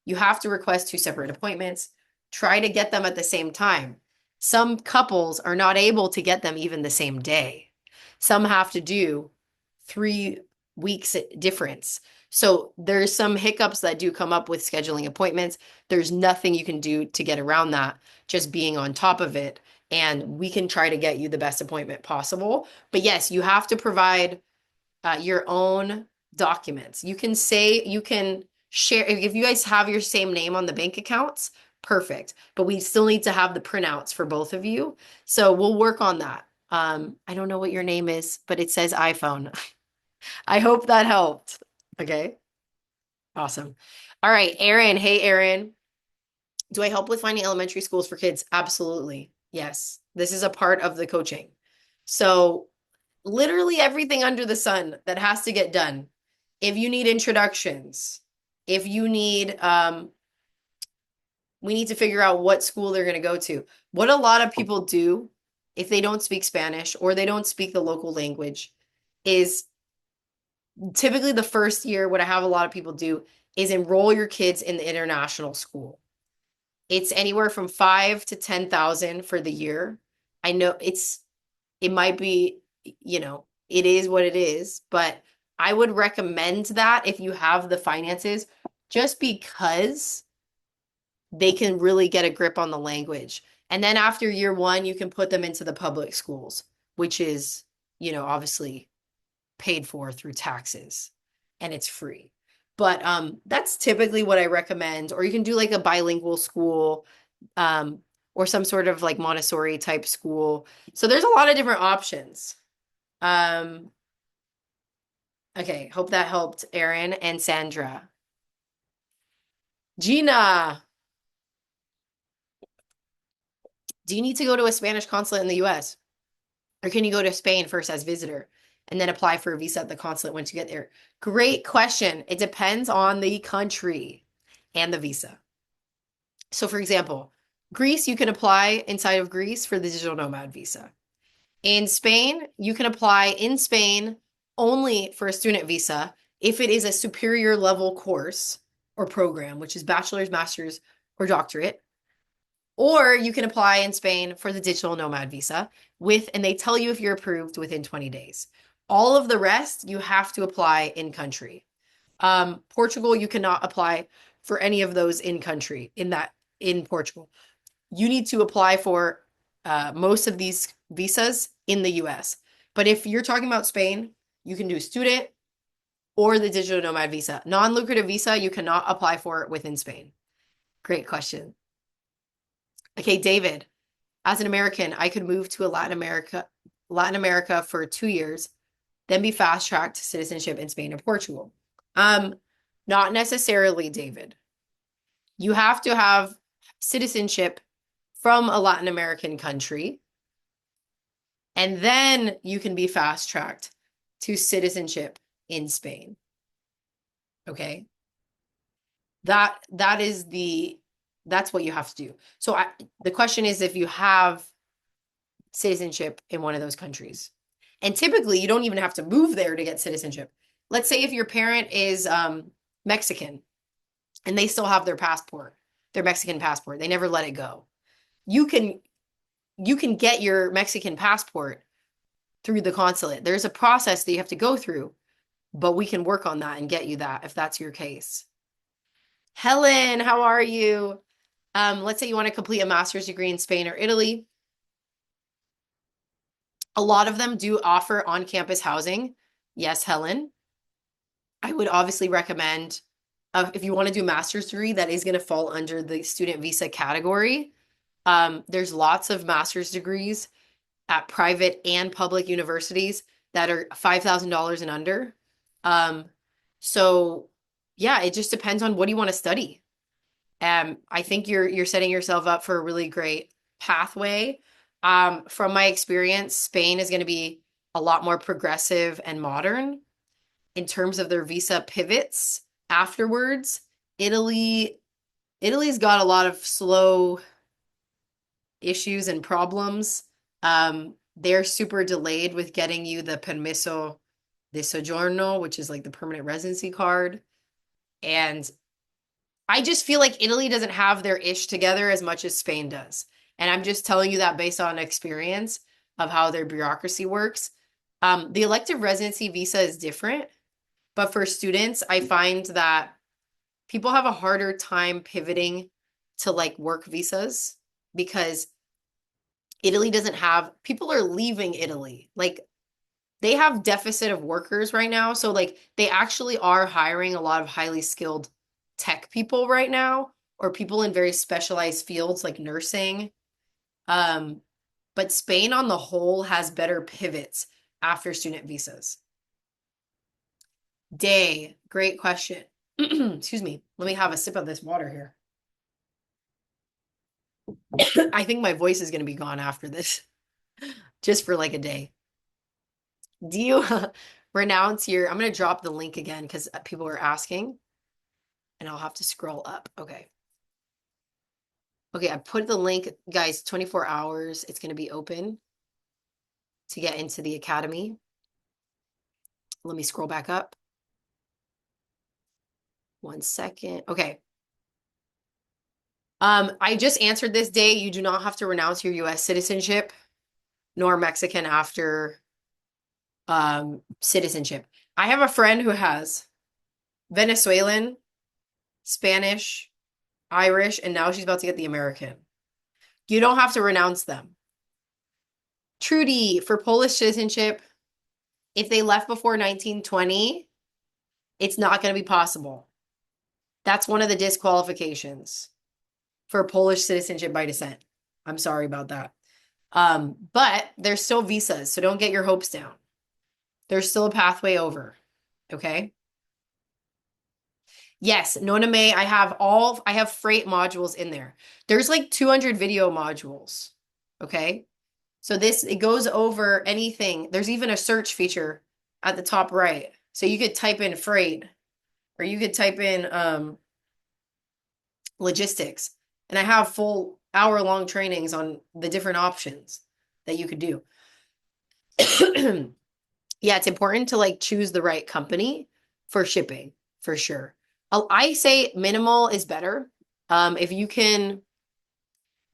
You have to request two separate appointments. Try to get them at the same time. Some couples are not able to get them even the same day. Some have to do 3 weeks difference. So there's some hiccups that do come up with scheduling appointments. There's nothing you can do to get around that, just being on top of it. And we can try to get you the best appointment possible. But yes, you have to provide your own documents. You can share, if you guys have your same name on the bank accounts, perfect. But we still need to have the printouts for both of you. So we'll work on that. I don't know what your name is, but it says iPhone. I hope that helped. Okay. Awesome. All right, Aaron. Hey, Aaron. Do I help with finding elementary schools for kids? Absolutely. Yes. This is a part of the coaching. So literally everything under the sun that has to get done. If you need introductions, if you need, we need to figure out what school they're going to go to. What a lot of people do if they don't speak Spanish or they don't speak the local language is typically the first year, what I have a lot of people do is enroll your kids in the international school. It's anywhere from 5 to 10,000 for the year. I know it might be, it is what it is, but I would recommend that if you have the finances, just because they can really get a grip on the language. And then after year one, you can put them into the public schools, which is, obviously paid for through taxes and it's free. But that's typically what I recommend. Or you can do like a bilingual school or some sort of like Montessori type school. So there's a lot of different options. Okay, hope that helped Aaron and Sandra. Gina, do you need to go to a Spanish consulate in the US? Or can you go to Spain first as visitor and then apply for a visa at the consulate once you get there? Great question. It depends on the country and the visa. So for example, Greece, you can apply inside of Greece for the digital nomad visa. In Spain, you can apply in Spain only for a student visa if it is a superior level course or program, which is bachelor's, master's, or doctorate. Or you can apply in Spain for the digital nomad visa and they tell you if you're approved within 20 days. All of the rest, you have to apply in country. Portugal, you cannot apply for any of those in country in Portugal. You need to apply for most of these visas in the US. But if you're talking about Spain, you can do student or the digital nomad visa. Non-lucrative visa, you cannot apply for it within Spain. Great question. Okay, David, as an American, I could move to Latin America for 2 years, then be fast-tracked to citizenship in Spain or Portugal. Not necessarily, David. You have to have citizenship from a Latin American country, and then you can be fast-tracked to citizenship in Spain. Okay? That's what you have to do. So the question is if you have citizenship in one of those countries. And typically, you don't even have to move there to get citizenship. Let's say if your parent is Mexican and they still have their passport, their Mexican passport, they never let it go. You can get your Mexican passport through the consulate. There's a process that you have to go through, but we can work on that and get you that if that's your case. Helen, how are you? Let's say you want to complete a master's degree in Spain or Italy. A lot of them do offer on-campus housing. Yes, Helen. I would obviously recommend if you want to do a master's degree that is going to fall under the student visa category. There's lots of master's degrees at private and public universities that are $5,000 and under. So yeah, it just depends on what do you want to study. I think you're setting yourself up for a really great pathway. From my experience, Spain is going to be a lot more progressive and modern in terms of their visa pivots afterwards. Italy's got a lot of slow issues and problems. They're super delayed with getting you the permiso de soggiorno, which is like the permanent residency card. And I just feel like Italy doesn't have their ish together as much as Spain does. And I'm just telling you that based on experience of how their bureaucracy works. The elective residency visa is different, but for students, I find that people have a harder time pivoting to like work visas because Italy doesn't have, people are leaving Italy. Like they have deficit of workers right now. So like they actually are hiring a lot of highly skilled tech people right now, or people in very specialized fields like nursing. But Spain on the whole has better pivots after student visas. Day, great question. Excuse me. Let me have a sip of this water here. I think my voice is going to be gone after this, just for like a day. Do you renounce I'm going to drop the link again because people are asking and I'll have to scroll up. Okay. Okay, I put the link, guys, 24 hours. It's going to be open to get into the academy. Let me scroll back up. 1 second. Okay. I just answered this day. You do not have to renounce your US citizenship nor Mexican after citizenship. I have a friend who has Venezuelan, Spanish, Irish, and now she's about to get the American. You don't have to renounce them. Trudy, for Polish citizenship, if they left before 1920, it's not going to be possible. That's one of the disqualifications for Polish citizenship by descent. I'm sorry about that. But there's still visas, so don't get your hopes down. There's still a pathway over, okay? Yes, Noname, I have freight modules in there. There's like 200 video modules, okay? So it goes over anything. There's even a search feature at the top right. So you could type in freight or you could type in logistics. And I have full hour-long trainings on the different options that you could do. Yeah, it's important to like choose the right company for shipping, for sure. I say minimal is better. If you can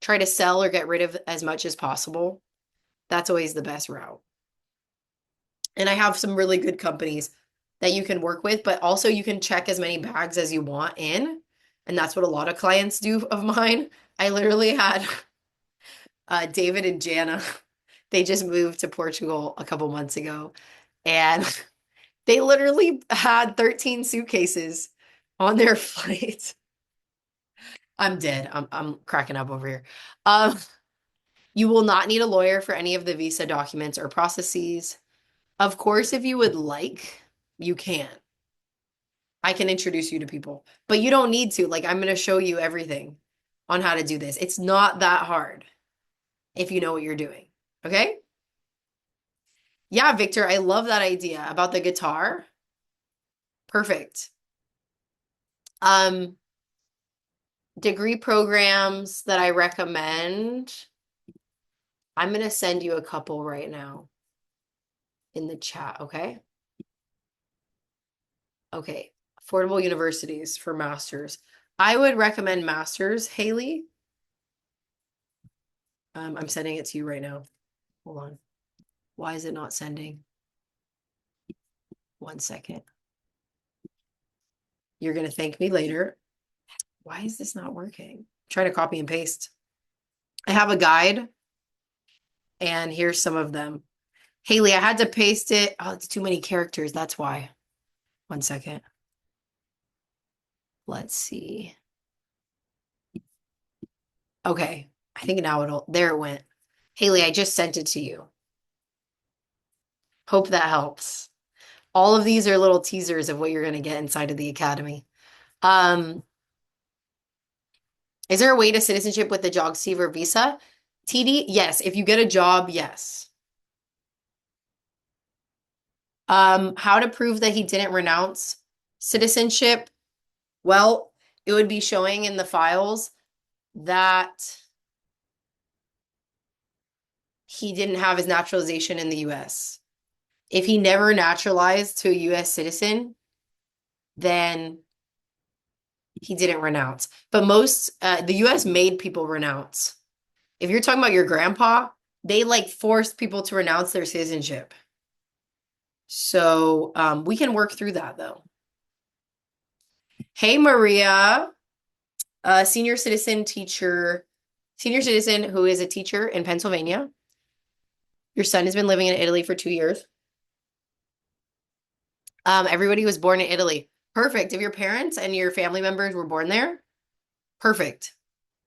try to sell or get rid of as much as possible, that's always the best route. And I have some really good companies that you can work with, but also you can check as many bags as you want in. And that's what a lot of clients do of mine. I literally had David and Jana, they just moved to Portugal a couple months ago. And they literally had 13 suitcases on their flight. I'm dead. I'm cracking up over here. Um, you will not need a lawyer for any of the visa documents or processes. Of course, if you would like, you can. I can introduce you to people, but you don't need to. Like, I'm going to show you everything on how to do this. It's not that hard if you know what you're doing. Okay? Yeah, Victor, I love that idea about the guitar. Perfect. Um, degree programs that I recommend. I'm going to send you a couple right now in the chat, okay? Okay. Affordable universities for masters. I would recommend masters, Haley. I'm sending it to you right now. Hold on. Why is it not sending? 1 second. You're going to thank me later. Why is this not working? I'm trying to copy and paste. I have a guide, and here's some of them. Haley, I had to paste it. Oh, it's too many characters. That's why. 1 second. Let's see. Okay. I think now there it went. Haley, I just sent it to you. Hope that helps. All of these are little teasers of what you're going to get inside of the academy. Um, is there a way to citizenship with the job seeker visa? TD, yes. If you get a job, yes. How to prove that he didn't renounce citizenship? Well, it would be showing in the files that he didn't have his naturalization in the US. If he never naturalized to a US citizen, then he didn't renounce. But the US made people renounce. If you're talking about your grandpa, they like forced people to renounce their citizenship. So we can work through that though. Hey, Maria, senior citizen who is a teacher in Pennsylvania. Your son has been living in Italy for 2 years. Everybody was born in Italy. Perfect. If your parents and your family members were born there, perfect.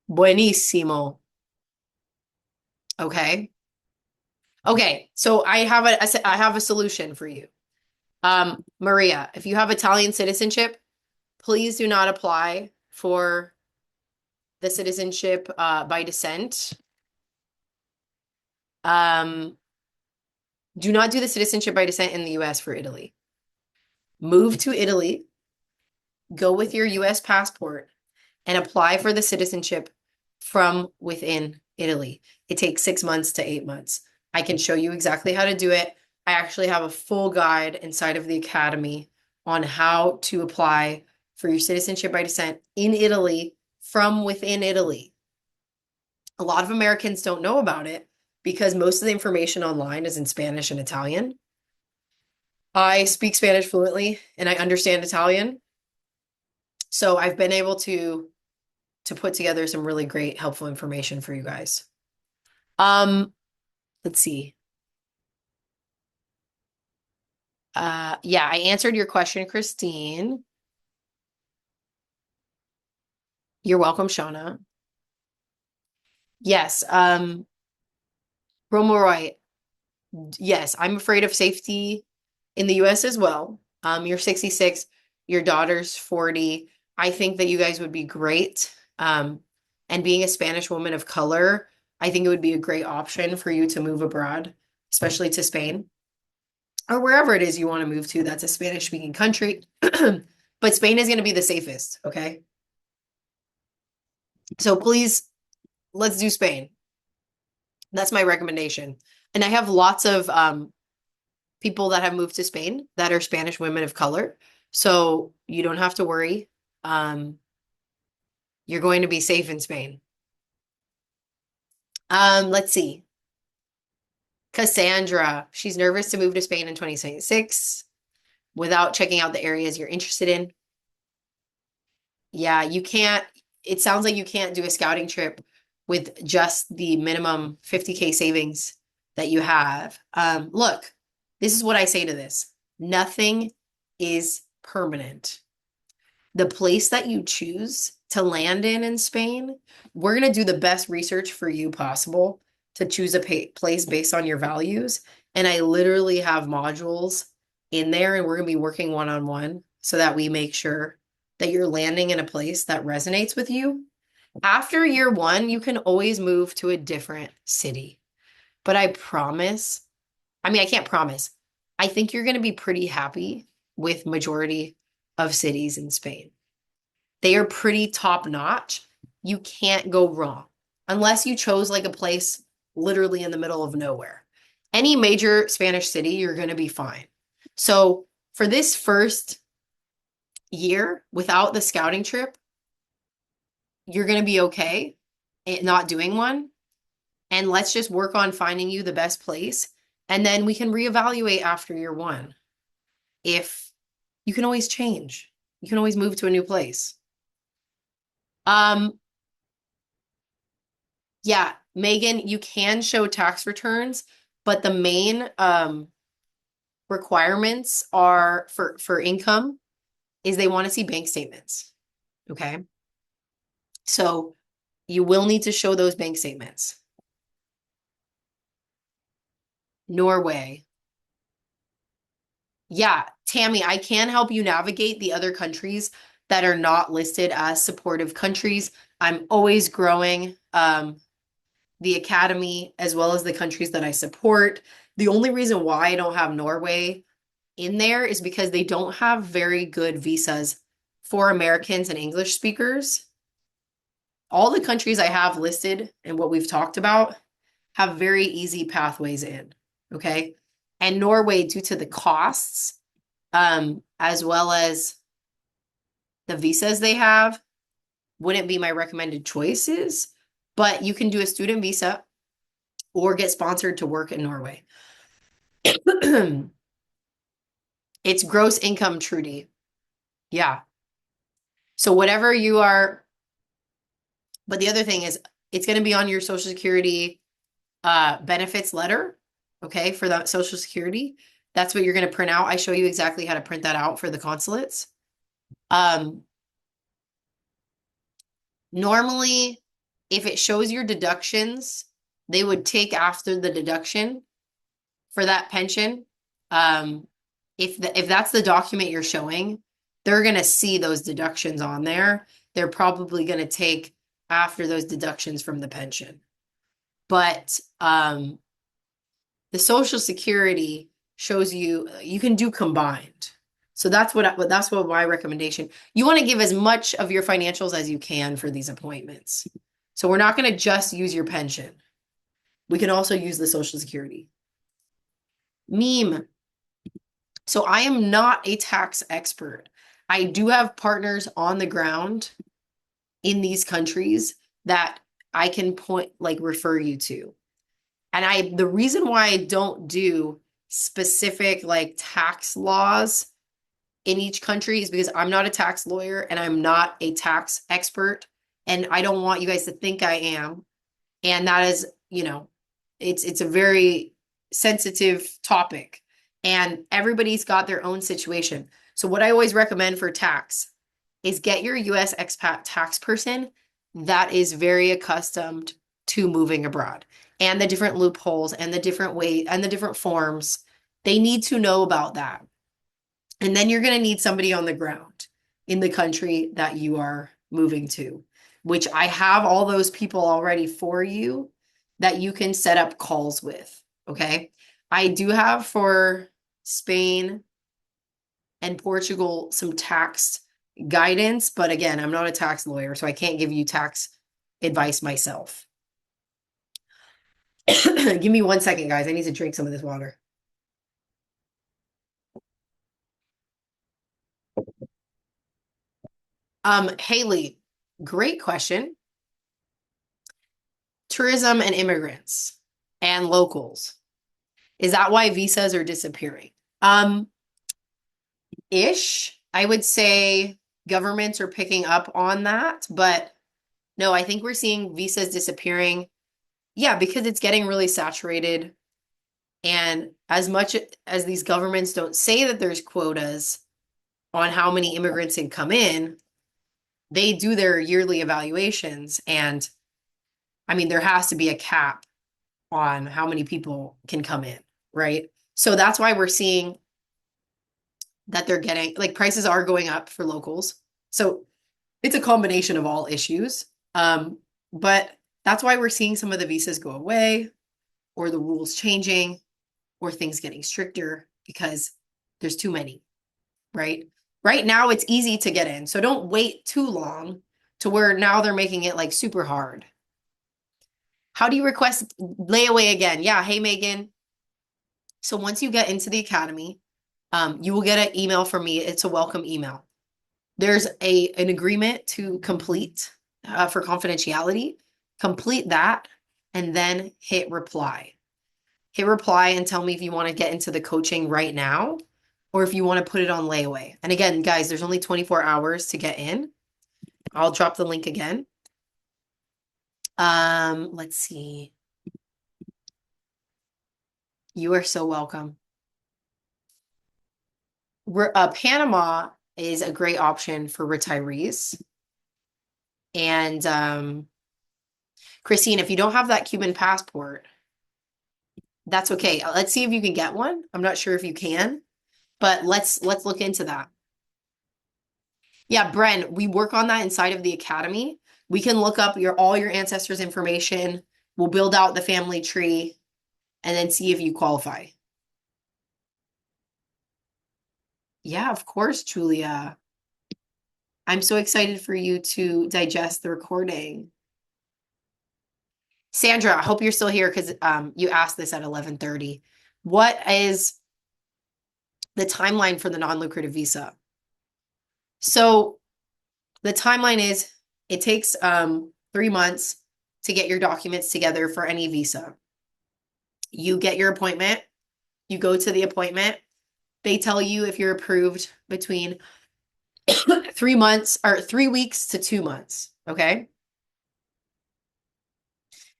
Buenissimo. Okay. Okay. So I have a solution for you. Maria, if you have Italian citizenship, please do not apply for the citizenship by descent. Do not do the citizenship by descent in the US for Italy. Move to Italy, go with your US passport, and apply for the citizenship from within Italy. It takes 6 months to 8 months. I can show you exactly how to do it. I actually have a full guide inside of the academy on how to apply for your citizenship by descent in Italy from within Italy. A lot of Americans don't know about it because most of the information online is in Spanish and Italian. I speak Spanish fluently and I understand Italian. So I've been able to put together some really great helpful information for you guys. Let's see. Yeah, I answered your question, Christine. You're welcome, Shauna. Yes, Romoroy. Yes, I'm afraid of safety in the US as well. You're 66, your daughter's 40. I think that you guys would be great. And being a Spanish woman of color, I think it would be a great option for you to move abroad, especially to Spain or wherever it is you want to move to. That's a Spanish speaking country. But Spain is going to be the safest, okay? So please, let's do Spain. That's my recommendation. And I have lots of people that have moved to Spain that are Spanish women of color. So you don't have to worry. Um, you're going to be safe in Spain. Let's see. Cassandra, she's nervous to move to Spain in 2026 without checking out the areas you're interested in. Yeah, you can't, it sounds like you can't do a scouting trip with just the minimum 50K savings that you have. Look, this is what I say to this. Nothing is permanent. The place that you choose to land in Spain, we're going to do the best research for you possible to choose a place based on your values. And I literally have modules in there, and we're going to be working one-on-one so that we make sure that you're landing in a place that resonates with you. After year one, you can always move to a different city. But I promise, I mean, I can't promise. I think you're going to be pretty happy with majority of cities in Spain. They are pretty top notch. You can't go wrong unless you chose like a place literally in the middle of nowhere. Any major Spanish city, you're going to be fine. So for this first year without the scouting trip, you're going to be okay not doing one. And let's just work on finding you the best place. And then we can reevaluate after year one. If you can always change, you can always move to a new place. Yeah, Megan, you can show tax returns, but the main requirements are for income is they want to see bank statements. Okay. So you will need to show those bank statements. Norway. Yeah, Tammy, I can help you navigate the other countries that are not listed as supportive countries. I'm always growing the academy as well as the countries that I support. The only reason why I don't have Norway in there is because they don't have very good visas for Americans and English speakers. All the countries I have listed and what we've talked about have very easy pathways in. Okay. And Norway, due to the costs, as well as the visas they have, wouldn't be my recommended choices. But you can do a student visa or get sponsored to work in Norway. It's gross income, Trudy. Yeah. So whatever you are, but the other thing is it's going to be on your Social Security benefits letter, okay, for that Social Security. That's what you're going to print out. I show you exactly how to print that out for the consulates. Normally, if it shows your deductions, they would take after the deduction for that pension. If that's the document you're showing, they're going to see those deductions on there. They're probably going to take after those deductions from the pension. But the Social Security shows you can do combined. So that's what my recommendation. You want to give as much of your financials as you can for these appointments. So we're not going to just use your pension. We can also use the Social Security. Meme. So I am not a tax expert. I do have partners on the ground in these countries that I can refer you to. And the reason why I don't do specific like tax laws in each country is because I'm not a tax lawyer and I'm not a tax expert. And I don't want you guys to think I am. And that is, it's a very sensitive topic and everybody's got their own situation. So what I always recommend for tax is get your US expat tax person that is very accustomed to moving abroad and the different loopholes and the different ways and the different forms. They need to know about that. And then you're going to need somebody on the ground in the country that you are moving to, which I have all those people already for you that you can set up calls with. Okay. I do have for Spain and Portugal some tax guidance, but again, I'm not a tax lawyer, so I can't give you tax advice myself. Give me 1 second, guys. I need to drink some of this water. Haley, great question. Tourism and immigrants and locals. Is that why visas are disappearing? Um, ish. I would say governments are picking up on that, but no, I think we're seeing visas disappearing. Yeah, because it's getting really saturated. And as much as these governments don't say that there's quotas on how many immigrants can come in, they do their yearly evaluations. And I mean, there has to be a cap on how many people can come in, right? So that's why we're seeing that they're getting like prices are going up for locals. So it's a combination of all issues. But that's why we're seeing some of the visas go away or the rules changing or things getting stricter because there's too many, right? Right now it's easy to get in. So don't wait too long to where now they're making it like super hard. How do you request layaway again? Yeah, hey Megan. So once you get into the academy, you will get an email from me. It's a welcome email. There's an agreement to complete for confidentiality. Complete that and then hit reply. Hit reply and tell me if you want to get into the coaching right now or if you want to put it on layaway. And again, guys, there's only 24 hours to get in. I'll drop the link again. Let's see. You are so welcome. Panama is a great option for retirees. And Christine, if you don't have that Cuban passport, that's okay. Let's see if you can get one. I'm not sure if you can, but let's look into that. Yeah, Bren, we work on that inside of the academy. We can look up all your ancestors' information. We'll build out the family tree and then see if you qualify. Yeah, of course, Julia. I'm so excited for you to digest the recording. Sandra, I hope you're still here because you asked this at 11:30. What is the timeline for the non-lucrative visa? So the timeline is it takes 3 months to get your documents together for any visa. You get your appointment, you go to the appointment, they tell you if you're approved between 3 months or 3 weeks to 2 months, okay?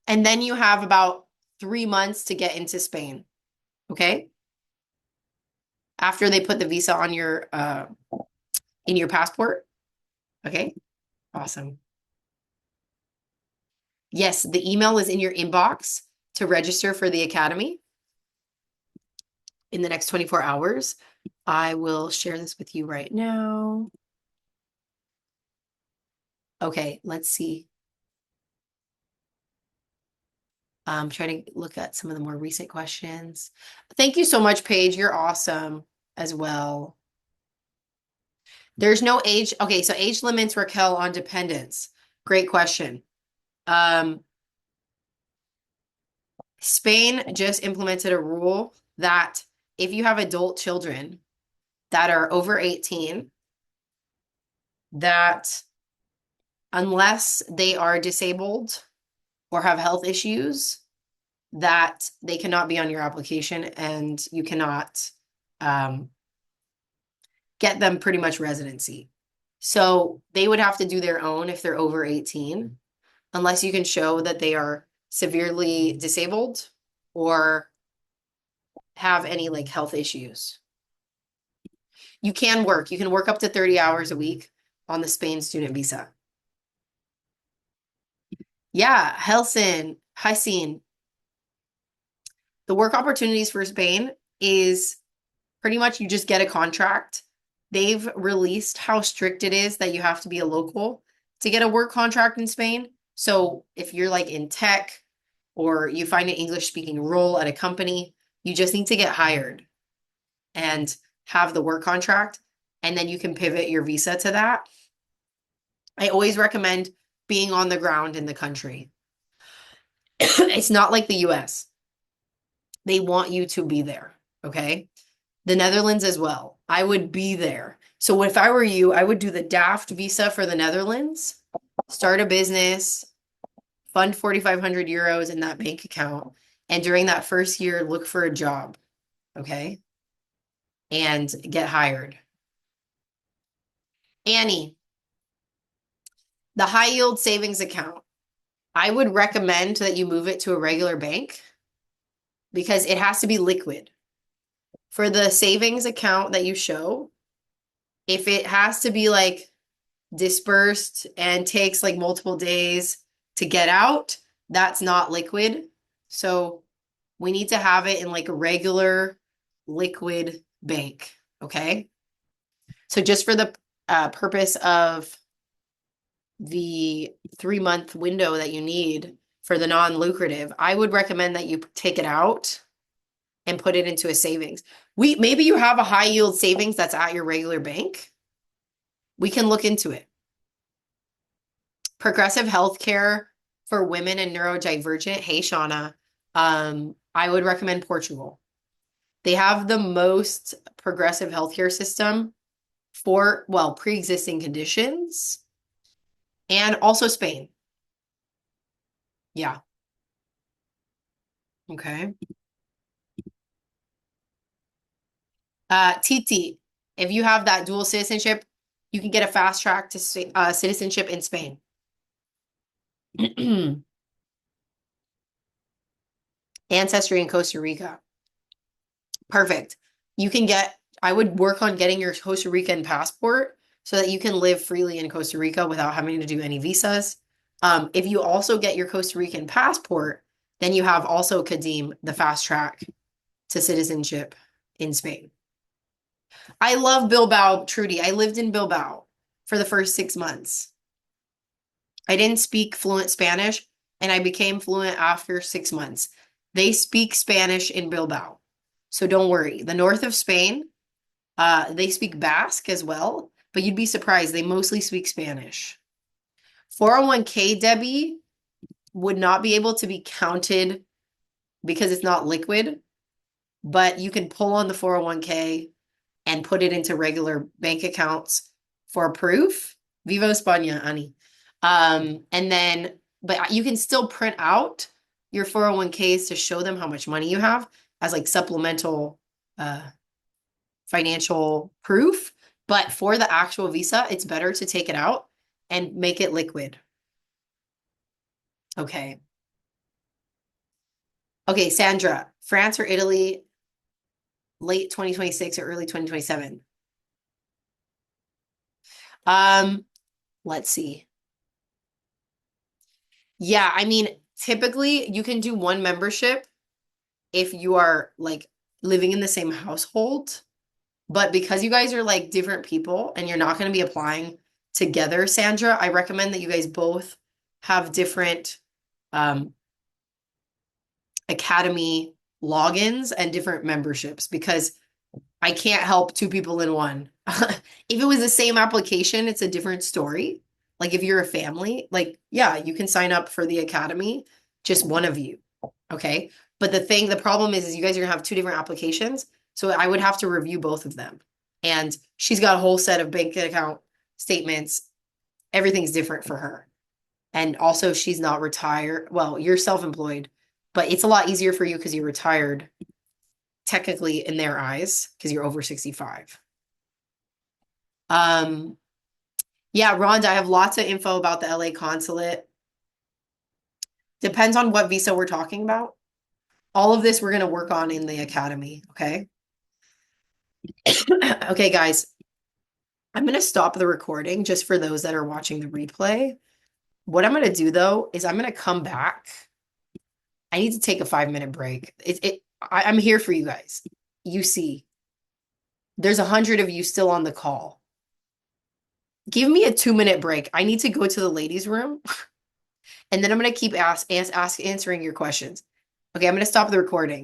And then you have about 3 months to get into Spain, okay? After they put the visa on your in your passport, okay? Awesome. Yes, the email is in your inbox to register for the academy in the next 24 hours. I will share this with you right now. Okay, let's see. I'm trying to look at some of the more recent questions. Thank you so much, Paige. You're awesome as well. There's no age. Okay, so age limits, Raquel, on dependents. Great question. Spain just implemented a rule that if you have adult children that are over 18, that unless they are disabled or have health issues, that they cannot be on your application and you cannot get them pretty much residency. So they would have to do their own if they're over 18, unless you can show that they are severely disabled or have any like health issues. You can work up to 30 hours a week on the Spain student visa. Yeah, Helsin. The work opportunities for Spain is pretty much you just get a contract. They've released how strict it is that you have to be a local to get a work contract in Spain. So if you're like in tech or you find an English speaking role at a company, you just need to get hired and have the work contract, and then you can pivot your visa to that. I always recommend being on the ground in the country. It's not like the US. They want you to be there, okay? The Netherlands as well. I would be there. So if I were you, I would do the DAFT visa for the Netherlands, start a business, fund 4,500 euros in that bank account, and during that first year, look for a job, okay? And get hired. Annie, the high yield savings account. I would recommend that you move it to a regular bank because it has to be liquid. For the savings account that you show, if it has to be like dispersed and takes like multiple days to get out, that's not liquid. So we need to have it in like a regular liquid bank. Okay. So just for the purpose of the 3-month window that you need for the non-lucrative, I would recommend that you take it out and put it into a savings. Maybe you have a high yield savings that's at your regular bank. We can look into it. Progressive healthcare for women and neurodivergent. Hey, Shauna. I would recommend Portugal. They have the most progressive healthcare system for, well, pre-existing conditions, and also Spain. Yeah. Okay. Titi, if you have that dual citizenship, you can get a fast track to citizenship in Spain. Ancestry in Costa Rica. Perfect. I would work on getting your Costa Rican passport so that you can live freely in Costa Rica without having to do any visas. If you also get your Costa Rican passport, then you have also Kadim, the fast track to citizenship in Spain. I love Bilbao, Trudy. I lived in Bilbao for the first 6 months. I didn't speak fluent Spanish, and I became fluent after 6 months. They speak Spanish in Bilbao, so don't worry. The north of Spain, they speak Basque as well, but you'd be surprised. They mostly speak Spanish. 401k, Debbie, would not be able to be counted because it's not liquid, but you can pull on the 401k and put it into regular bank accounts for proof. Viva España, Ani. But you can still print out your 401ks to show them how much money you have as like supplemental financial proof. But for the actual visa, it's better to take it out and make it liquid. Okay. Okay, Sandra, France or Italy, late 2026 or early 2027? Let's see. Yeah, I mean, typically you can do one membership if you are like living in the same household. But because you guys are like different people and you're not going to be applying together, Sandra, I recommend that you guys both have different academy logins and different memberships because I can't help two people in one. If it was the same application, it's a different story. Like if you're a family, like, yeah, you can sign up for the academy, just one of you. Okay. But the problem is you guys are gonna have two different applications. So I would have to review both of them. And she's got a whole set of bank account statements. Everything's different for her. And also she's not retired. Well, you're self-employed, but it's a lot easier for you because you're retired, technically in their eyes, because you're over 65. Yeah, Rhonda, I have lots of info about the LA consulate. Depends on what visa we're talking about. All of this we're going to work on in the academy, okay? Okay, guys. I'm going to stop the recording just for those that are watching the replay. What I'm going to do, though, is I'm going to come back. I need to take a 5-minute break. I'm here for you guys. You see, there's 100 of you still on the call. Give me a 2-minute break. I need to go to the ladies' room. And then I'm going to keep answering your questions. Okay, I'm going to stop the recording.